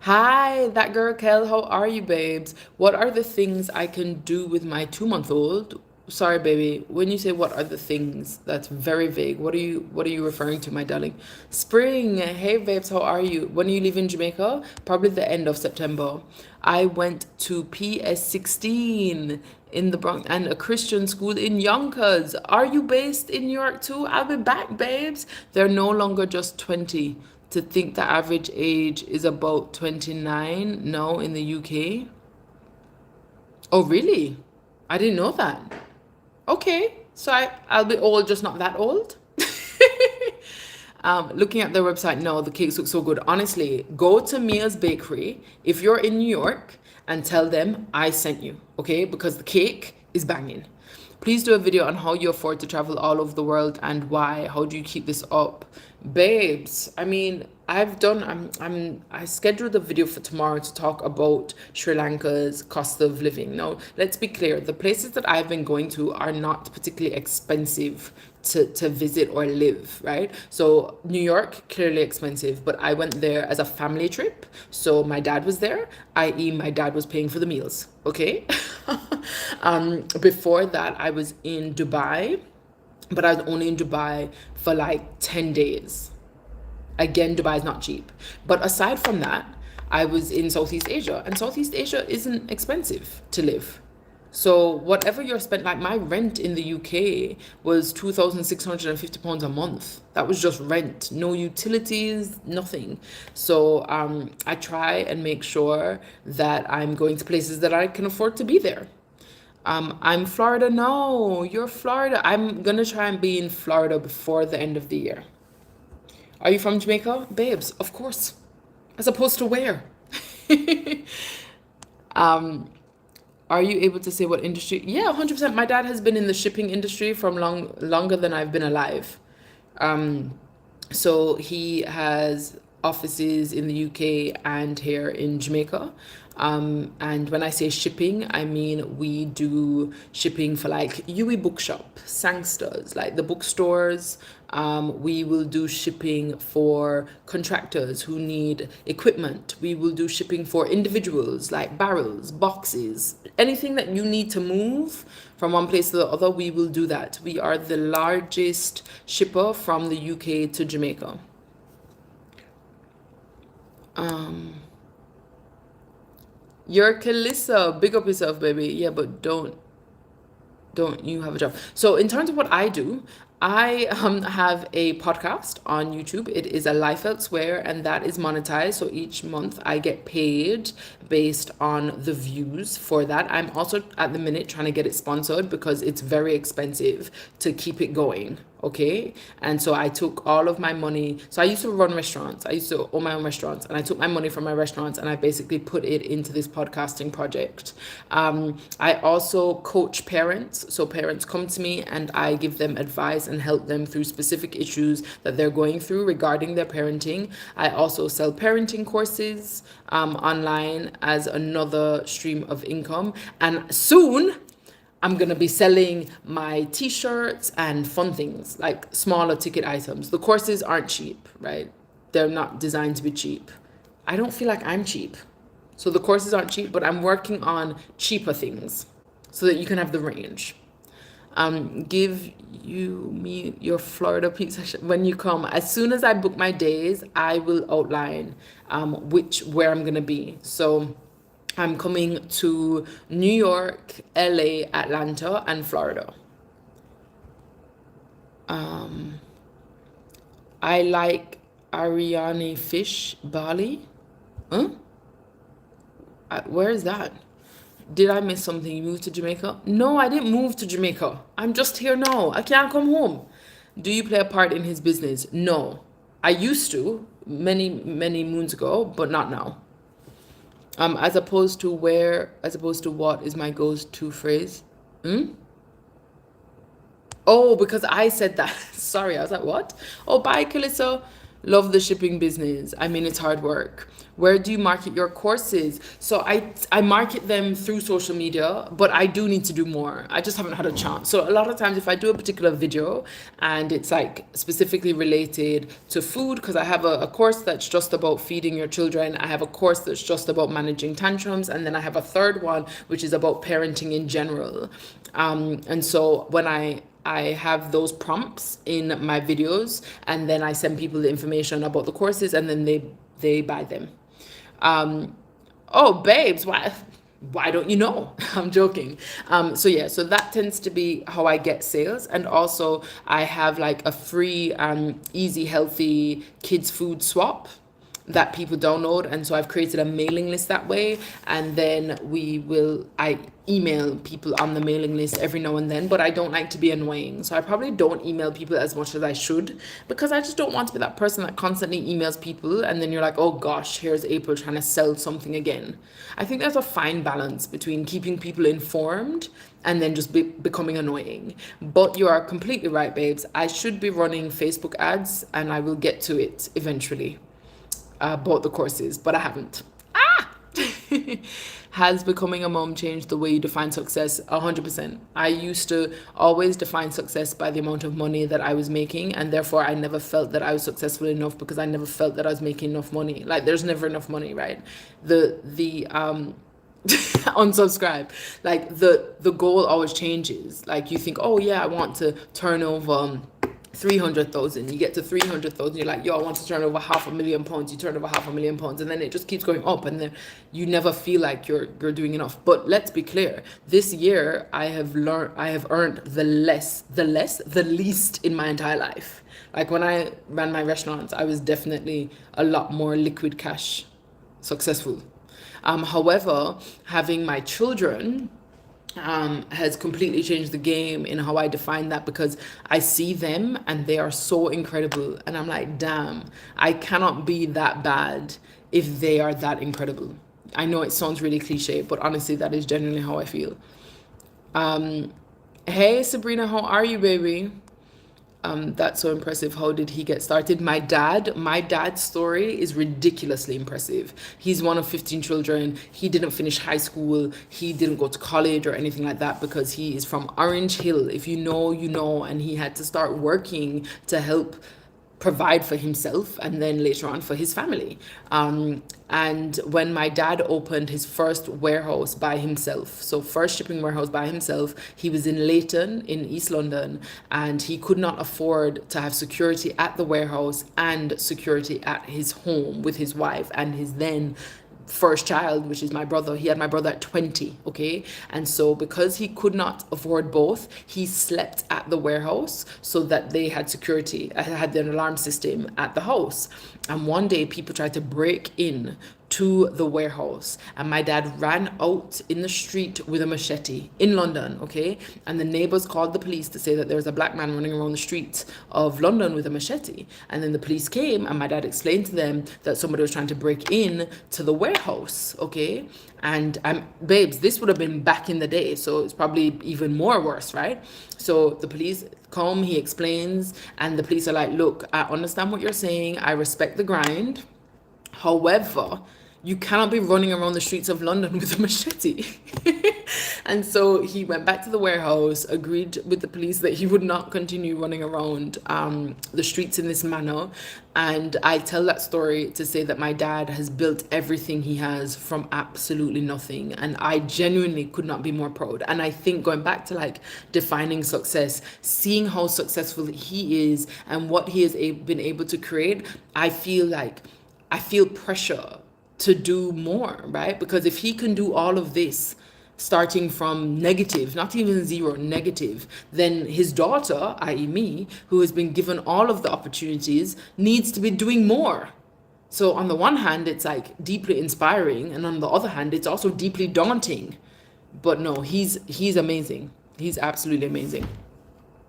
Hi, that girl Kel. How are you, babes? What are the things I can do with my 2 month old? Sorry, baby. When you say what are the things, that's very vague. What are you referring to, my darling? Spring. Hey, babes. How are you? When are you leaving Jamaica? Probably the end of September. I went to PS16 in the Bronx and a Christian school in Yonkers. Are you based in New York too? I'll be back, babes. They're no longer just 20. To think the average age is about 29 now in the UK. Oh, really? I didn't know that. Okay, so I'll be old, just not that old. Looking at their website, no, the cakes look so good. Honestly, go to Mia's Bakery if you're in New York and tell them I sent you, okay? Because the cake is banging. Please do a video on how you afford to travel all over the world and why. How do you keep this up? Babes, I mean, I scheduled a video for tomorrow to talk about Sri Lanka's cost of living. Now, let's be clear, the places that I've been going to are not particularly expensive to visit or live, right? So New York, clearly expensive, but I went there as a family trip. So my dad was there, i.e. my dad was paying for the meals, okay? Before that, I was in Dubai, but I was only in Dubai for like 10 days. Again, Dubai is not cheap. But aside from that, I was in Southeast Asia, and Southeast Asia isn't expensive to live. So whatever you're spent, like my rent in the UK was £2,650 a month. That was just rent, no utilities, nothing. So I try and make sure that I'm going to places that I can afford to be there. I'm Florida. No, you're Florida. I'm gonna try and be in Florida before the end of the year. Are you from Jamaica? Babes, of course. As opposed to where? um, are you able to say what industry? Yeah, 100%. My dad has been in the shipping industry from longer than I've been alive. Um, so he has offices in the UK and here in Jamaica. And when I say shipping, I mean we do shipping for like Yui Bookshop, Sangsters, like the bookstores. We will do shipping for contractors who need equipment. We will do shipping for individuals like barrels, boxes, anything that you need to move from one place to the other. We will do that. We are the largest shipper from the UK to Jamaica. Um, you're Kalissa. Big up yourself, baby. Yeah, but don't you have a job? So in terms of what I do, I have a podcast on YouTube. It is a Life Elsewhere, and that is monetized. So each month I get paid based on the views for that. I'm also at the minute trying to get it sponsored because it's very expensive to keep it going. Okay. And so I took all of my money. So I used to run restaurants. I used to own my own restaurants, and I took my money from my restaurants and I basically put it into this podcasting project. I also coach parents. So parents come to me and I give them advice and help them through specific issues that they're going through regarding their parenting. I also sell parenting courses online as another stream of income. And soon I'm going to be selling my t-shirts and fun things, like smaller ticket items. The courses aren't cheap, right? They're not designed to be cheap. I don't feel like I'm cheap. So the courses aren't cheap, but I'm working on cheaper things so that you can have the range. Give me your Florida pizza when you come. As soon as I book my days, I will outline where I'm going to be. So I'm coming to New York, LA, Atlanta, and Florida. Um, I like Ariane Fish, Bali. Huh? Where is that? Did I miss something? You moved to Jamaica? No, I didn't move to Jamaica. I'm just here now. I can't come home. Do you play a part in his business? No. I used to many moons ago, but not now. As opposed to what is my go-to phrase? Hmm? Oh, because I said that. Sorry, I was like, what? Oh, bye, Calissa. Love the shipping business. I mean, it's hard work. Where do you market your courses? So I market them through social media, but I do need to do more. I just haven't had a chance. So a lot of times if I do a particular video and it's like specifically related to food, because I have a course that's just about feeding your children. I have a course that's just about managing tantrums, and then I have a third one which is about parenting in general. And so when I have those prompts in my videos, and then I send people the information about the courses, and then they buy them. Um, oh, babes, why don't you know? I'm joking. So yeah, so that tends to be how I get sales, and also I have like a free, easy, healthy kids food swap that people download, and so I've created a mailing list that way, and then I email people on the mailing list every now and then, but I don't like to be annoying, so I probably don't email people as much as I should, because I just don't want to be that person that constantly emails people and then you're like, oh gosh, here's April trying to sell something again. I think there's a fine balance between keeping people informed and then just becoming annoying. But you are completely right, babes. I should be running Facebook ads, and I will get to it eventually. Bought the courses, but I haven't. Has becoming a mom changed the way you define success? 100%. I used to always define success by the amount of money that I was making, and therefore I never felt that I was successful enough, because I never felt that I was making enough money. Like, there's never enough money, right? The unsubscribe. Like, the goal always changes. Like, you think, oh yeah, I want to turn over 300,000. You get to 300,000, you're like, yo, I want to turn over £500,000. You turn over £500,000, and then it just keeps going up, and then you never feel like you're doing enough. But let's be clear, this year I have earned the least in my entire life. Like, when I ran my restaurants, I was definitely a lot more liquid cash successful. However, having my children has completely changed the game in how I define that, because I see them and they are so incredible, and I'm like, damn, I cannot be that bad if they are that incredible. I know it sounds really cliche, but honestly, that is genuinely how I feel. Hey Sabrina, how are you, baby? That's so impressive. How did he get started? My dad's story is ridiculously impressive. He's one of 15 children. He didn't finish high school. He didn't go to college or anything like that, because he is from Orange Hill. If you know, you know, and he had to start working to help provide for himself and then later on for his family. And when my dad opened his first warehouse by himself, so first shipping warehouse by himself, he was in Leighton in East London, and he could not afford to have security at the warehouse and security at his home with his wife and his then first child, which is my brother. He had my brother at 20, okay? And so because he could not afford both, he slept at the warehouse so that they had security, had an alarm system at the house. And one day people tried to break in to the warehouse, and my dad ran out in the street with a machete in London, okay? And the neighbors called the police to say that there was a black man running around the streets of London with a machete. And then the police came, and my dad explained to them that somebody was trying to break in to the warehouse, okay? And babes, this would have been back in the day, so it's probably even more worse, right? So the police come, he explains, and the police are like, look, I understand what you're saying, I respect the grind. However, you cannot be running around the streets of London with a machete. And so he went back to the warehouse, agreed with the police that he would not continue running around the streets in this manner. And I tell that story to say that my dad has built everything he has from absolutely nothing. And I genuinely could not be more proud. And I think going back to like defining success, seeing how successful he is and what he has been able to create, I feel pressure to do more, right? Because if he can do all of this starting from negative, not even zero, negative, then his daughter, i.e. me, who has been given all of the opportunities, needs to be doing more. So on the one hand, it's like deeply inspiring, and on the other hand, it's also deeply daunting. But no, he's amazing. He's absolutely amazing.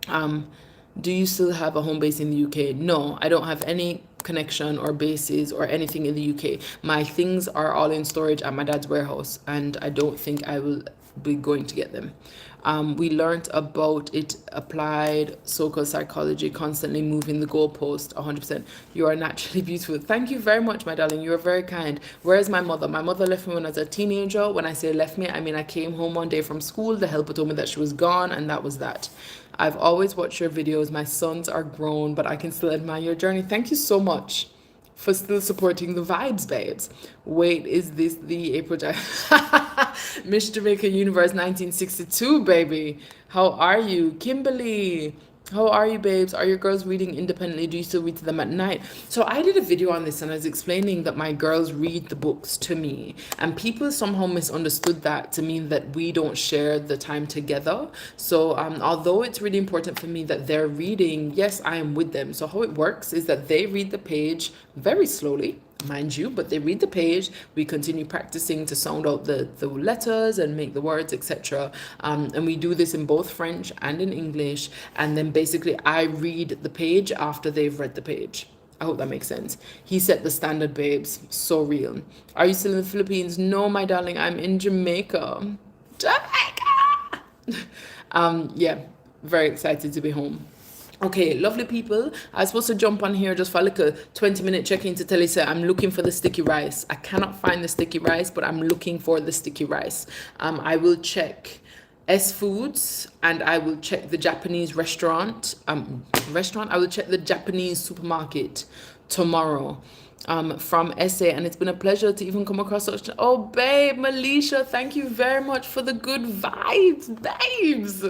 Do you still have a home base in the UK? No, I don't have any connection or bases or anything in the UK. My things are all in storage at my dad's warehouse, and I don't think I will be going to get them. We learned about it applied so-called psychology, constantly moving the goalpost. 100%. You are naturally beautiful. Thank you very much, my darling. You are very kind. Where is my mother? My mother left me when I was a teenager. When I say left me, I mean I came home one day from school. The helper told me that she was gone, and that was that. I've always watched your videos. My sons are grown, but I can still admire your journey. Thank you so much for still supporting the vibes, babes. Wait, is this the April Miss Jamaica Universe 1962, baby? How are you? Kimberly, how are you, babes? Are your girls reading independently? Do you still read to them at night? So I did a video on this and I was explaining that my girls read the books to me, and people somehow misunderstood that to mean that we don't share the time together. So although it's really important for me that they're reading, yes, I am with them. So how it works is that they read the page very slowly, mind you, but they read the page. We continue practicing to sound out the letters and make the words, etc. And we do this in both French and in English. And then basically I read the page after they've read the page. I hope that makes sense. He set the standard, babes. So real. Are you still in the Philippines? No, my darling, I'm in Jamaica. Jamaica! Yeah, very excited to be home. Okay, lovely people. I was supposed to jump on here just for like a 20-minute check-in to tell you, I'm looking for the sticky rice. I cannot find the sticky rice, but I'm looking for the sticky rice. I will check S Foods and I will check the Japanese restaurant. I will check the Japanese supermarket tomorrow. From SA, and it's been a pleasure to even come across such. Oh, babe, Melisha, thank you very much for the good vibes, babes.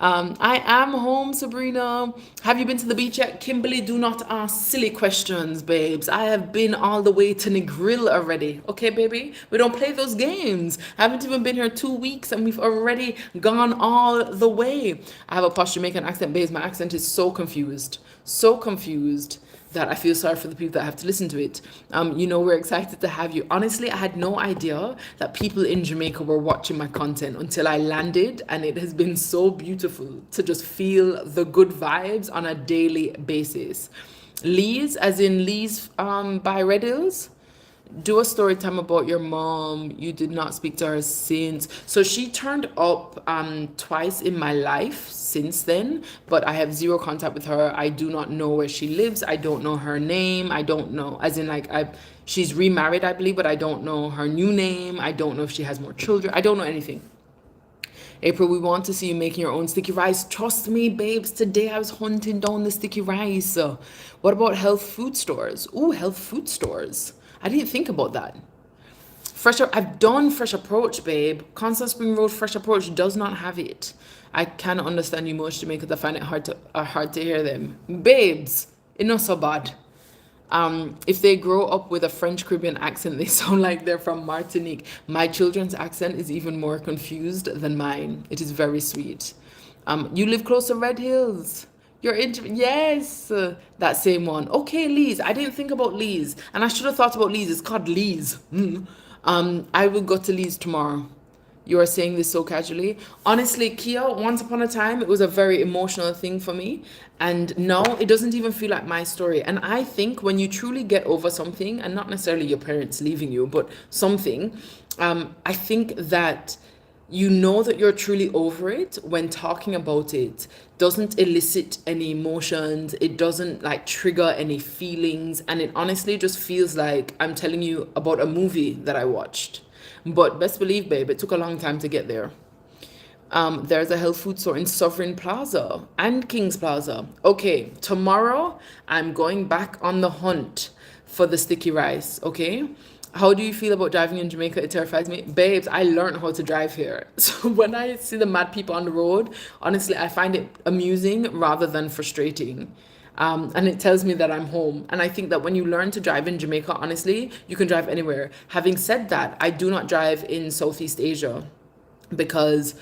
I am home, Sabrina. Have you been to the beach yet? Kimberly, do not ask silly questions, babes. I have been all the way to Negril already. Okay, baby? We don't play those games. I haven't even been here 2 weeks and we've already gone all the way. I have a posh Jamaican accent, babes. My accent is so confused. So confused that I feel sorry for the people that have to listen to it. We're excited to have you. Honestly, I had no idea that people in Jamaica were watching my content until I landed, and it has been so beautiful to just feel the good vibes on a daily basis. Lee's, as in Lee's by Red Hills. Do a story time about your mom. You did not speak to her since. So she turned up twice in my life since then, but I have zero contact with her. I do not know where she lives. I don't know her name. I don't know, as in like she's remarried, I believe, but I don't know her new name. I don't know if she has more children. I don't know anything. April, we want to see you making your own sticky rice. Trust me, babes, today I was hunting down the sticky rice. What about health food stores? Ooh, health food stores. I didn't think about that. I've done Fresh Approach, babe. Constant Spring Road Fresh Approach does not have it. I cannot understand you much, Jamaica. I find it hard to hear them. Babes, it's not so bad. If they grow up with a French Caribbean accent, they sound like they're from Martinique. My children's accent is even more confused than mine. It is very sweet. You live close to Red Hills. Yes, that same one. Okay, Lee's. I didn't think about Lee's, and I should have thought about Lee's. It's called Lee's. I will go to Lee's tomorrow. You are saying this so casually. Honestly, Kia, once upon a time, it was a very emotional thing for me. And now it doesn't even feel like my story. And I think when you truly get over something, and not necessarily your parents leaving you, but something, I think that you know that you're truly over it when talking about it doesn't elicit any emotions. It doesn't like trigger any feelings. And it honestly just feels like I'm telling you about a movie that I watched. But best believe, babe, it took a long time to get there. There's a health food store in Sovereign Plaza and Kings Plaza. Okay, tomorrow I'm going back on the hunt for the sticky rice, okay? How do you feel about driving in Jamaica? It terrifies me. Babes, I learned how to drive here. So when I see the mad people on the road, honestly, I find it amusing rather than frustrating. And it tells me that I'm home. And I think that when you learn to drive in Jamaica, honestly, you can drive anywhere. Having said that, I do not drive in Southeast Asia because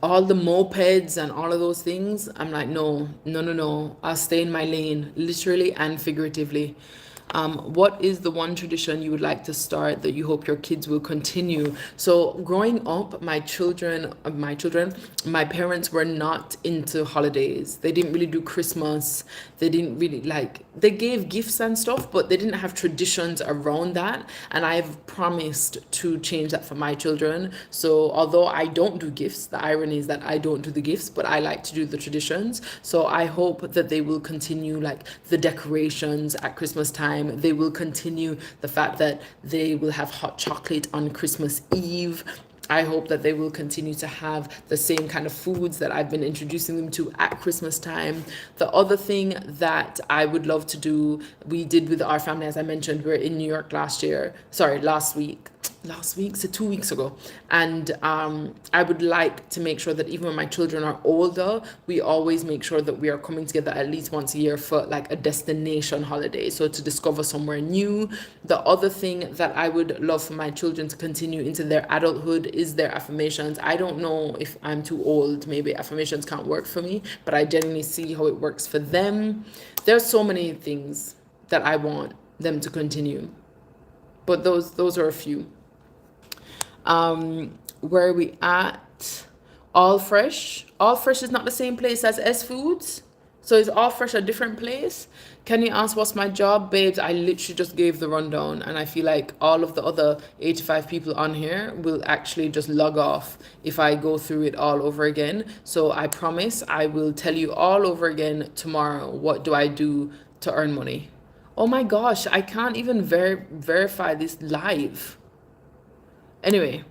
all the mopeds and all of those things, I'm like, no. I'll stay in my lane, literally and figuratively. What is the one tradition you would like to start that you hope your kids will continue? So growing up, my parents were not into holidays. They didn't really do Christmas. They didn't really they gave gifts and stuff, but they didn't have traditions around that. And I've promised to change that for my children. So although I don't do gifts, the irony is that I don't do the gifts, but I like to do the traditions. So I hope that they will continue the decorations at Christmas time. They will continue the fact that they will have hot chocolate on Christmas Eve. I hope that they will continue to have the same kind of foods that I've been introducing them to at Christmas time. The other thing that I would love to do, we did with our family, as I mentioned, we were in New York last week, so 2 weeks ago. And I would like to make sure that even when my children are older, we always make sure that we are coming together at least once a year for a destination holiday. So to discover somewhere new. The other thing that I would love for my children to continue into their adulthood is their affirmations. I don't know if I'm too old, maybe affirmations can't work for me, but I genuinely see how it works for them. There's so many things that I want them to continue, but those are a few. Where are we at? All Fresh. All Fresh is not the same place as S Foods. So is All Fresh a different place? Can you ask what's my job? Babes, I literally just gave the rundown, and I feel like all of the other 85 people on here will actually just log off if I go through it all over again. So I promise I will tell you all over again tomorrow. What do I do to earn money? Oh my gosh, I can't even verify this live. Anyway,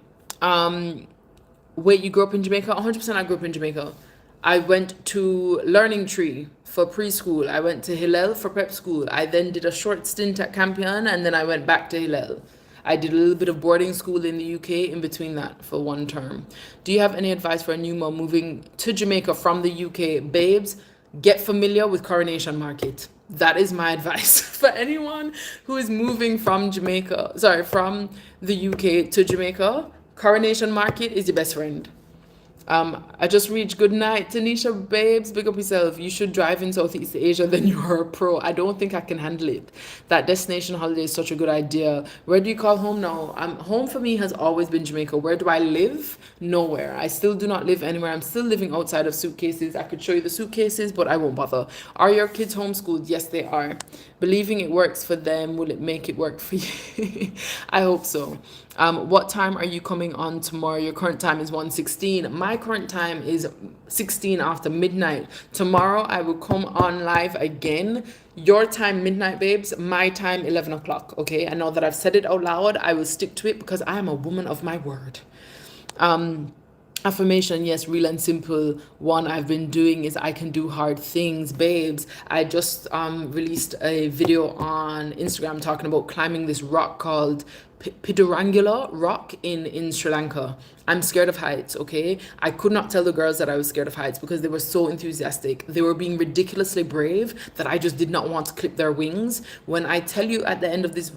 wait, you grew up in Jamaica? 100% I grew up in Jamaica. I went to Learning Tree for preschool. I went to Hillel for prep school. I then did a short stint at Campion, and then I went back to Hillel. I did a little bit of boarding school in the UK in between that for 1 term. Do you have any advice for a new mom moving to Jamaica from the UK? Babes, get familiar with Coronation Market. That is my advice for anyone who is moving from the UK to Jamaica. Coronation Market is your best friend. I just reached good night. Tanisha, babes, big up yourself. You should drive in Southeast Asia, then you are a pro. I don't think I can handle it. That destination holiday is such a good idea. Where do you call home now? Home for me has always been Jamaica. Where do I live? Nowhere. I still do not live anywhere. I'm still living outside of suitcases. I could show you the suitcases, but I won't bother. Are your kids homeschooled? Yes, they are. Believing it works for them, will it make it work for you? I hope so. What time are you coming on tomorrow? Your current time is 1:16. My current time is 16 after midnight. Tomorrow I will come on live again. Your time midnight, babes. My time 11 o'clock. Okay. And now that I've said it out loud, I will stick to it because I am a woman of my word. Affirmation, yes, real and simple. One I've been doing is I can do hard things, babes. I just released a video on Instagram talking about climbing this rock called Pidurangula rock in Sri Lanka. I'm scared of heights, okay? I could not tell the girls that I was scared of heights because they were so enthusiastic. They were being ridiculously brave that I just did not want to clip their wings. When I tell you at the end of this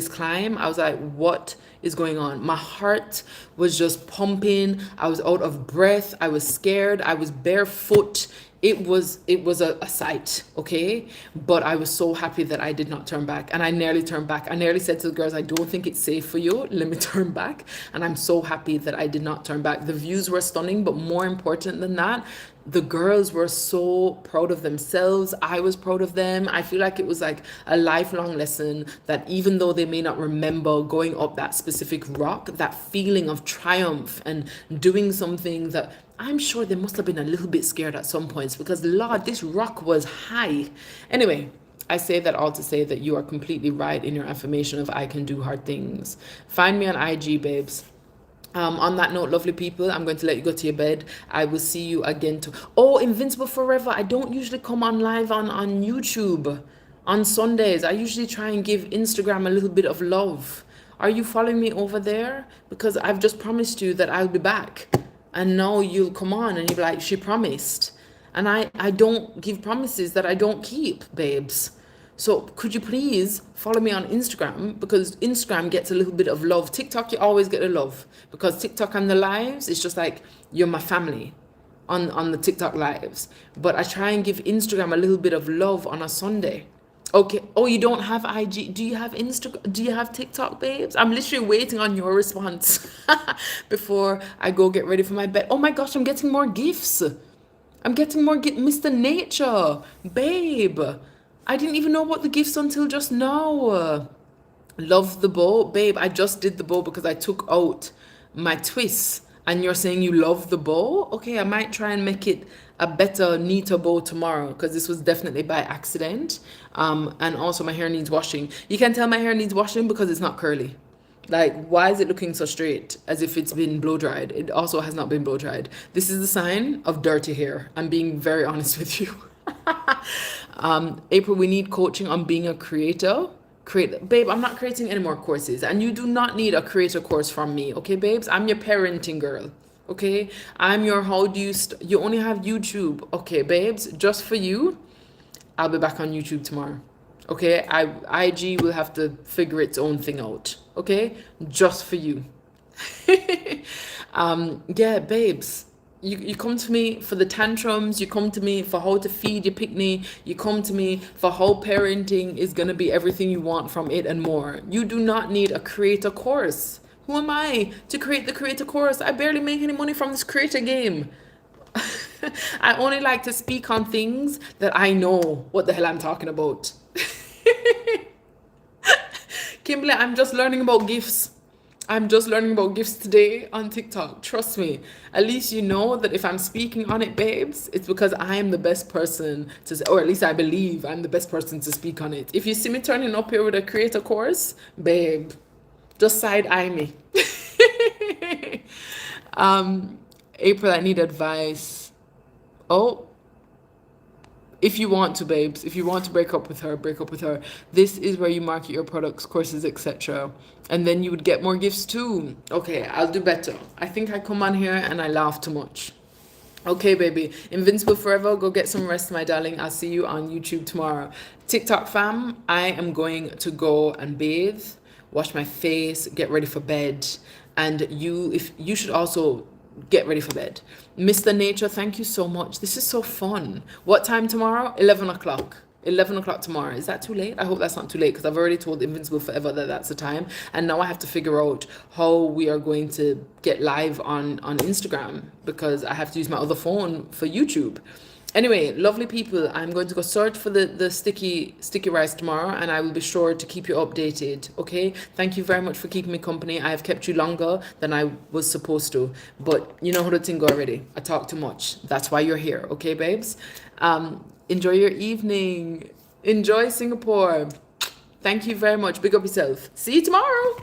climb, I was like, what is going on? My heart was just pumping. I was out of breath. I was scared. I was barefoot. It was a sight, okay? But I was so happy that I did not turn back. And I nearly turned back. I nearly said to the girls, I don't think it's safe for you. Let me turn back. And I'm so happy that I did not turn back. The views were stunning, but more important than that, the girls were so proud of themselves. I was proud of them. I feel like it was like a lifelong lesson that even though they may not remember going up that specific rock, that feeling of triumph and doing something that I'm sure they must have been a little bit scared at some points because, Lord, this rock was high. Anyway, I say that all to say that you are completely right in your affirmation of I can do hard things. Find me on IG, babes. On that note, lovely people, I'm going to let you go to your bed. I will see you again. Invincible Forever. I don't usually come on live on YouTube on Sundays. I usually try and give Instagram a little bit of love. Are you following me over there? Because I've just promised you that I'll be back. And now you'll come on and you'll be like, she promised. And I don't give promises that I don't keep, babes. So could you please follow me on Instagram, because Instagram gets a little bit of love. TikTok, you always get the love because TikTok and the lives, it's just like you're my family on the TikTok lives. But I try and give Instagram a little bit of love on a Sunday. Okay. Oh, you don't have IG. Do you have Insta? Do you have TikTok, babes? I'm literally waiting on your response before I go get ready for my bed. Oh my gosh, I'm getting more gifts. I'm getting more Mr. Nature, babe. I didn't even know about the gifts until just now. Love the bow, babe. I just did the bow because I took out my twists, and you're saying you love the bow. Okay, I might try and make it a better, neater bow tomorrow because this was definitely by accident. And also my hair needs washing. You can tell my hair needs washing because it's not curly. Like, why is it looking so straight as if it's been blow dried? It also has not been blow dried. This is the sign of dirty hair. I'm being very honest with you. April, we need coaching on being a creator. Babe, I'm not creating any more courses, and you do not need a creator course from me, okay, babes? I'm your parenting girl, okay? I'm your how do you you only have YouTube, okay, babes? Just for you, I'll be back on YouTube tomorrow. Okay, IG will have to figure its own thing out. Okay, just for you. Yeah, babes. You come to me for the tantrums, you come to me for how to feed your picnic, you come to me for how parenting is gonna be everything you want from it and more. You do not need a creator course. Who am I to create the creator course? I barely make any money from this creator game. I only like to speak on things that I know what the hell I'm talking about. Kimberly, I'm just learning about gifts. I'm just learning about gifts today on TikTok. Trust me. At least you know that if I'm speaking on it, babes, it's because I am the best person to, or at least I believe I'm the best person to speak on it. If you see me turning up here with a creator course, babe, just side eye me. April, I need advice. Oh, if you want to, babes, if you want to break up with her, break up with her. This is where you market your products, courses, etc. And then you would get more gifts too. Okay, I'll do better. I think I come on here and I laugh too much. Okay, baby. Invincible forever. Go get some rest, my darling. I'll see you on YouTube tomorrow. TikTok fam, I am going to go and bathe, wash my face, get ready for bed. And if you should also get ready for bed. Mr. Nature, thank you so much. This is so fun. What time tomorrow? 11 o'clock. 11 o'clock tomorrow. Is that too late? I hope that's not too late because I've already told Invincible Forever that that's the time. And now I have to figure out how we are going to get live on Instagram because I have to use my other phone for YouTube. Anyway, lovely people, I'm going to go search for the sticky rice tomorrow and I will be sure to keep you updated, okay? Thank you very much for keeping me company. I have kept you longer than I was supposed to, but you know how the thing go already. I talk too much. That's why you're here, okay, babes? Enjoy your evening. Enjoy Singapore. Thank you very much. Big up yourself. See you tomorrow.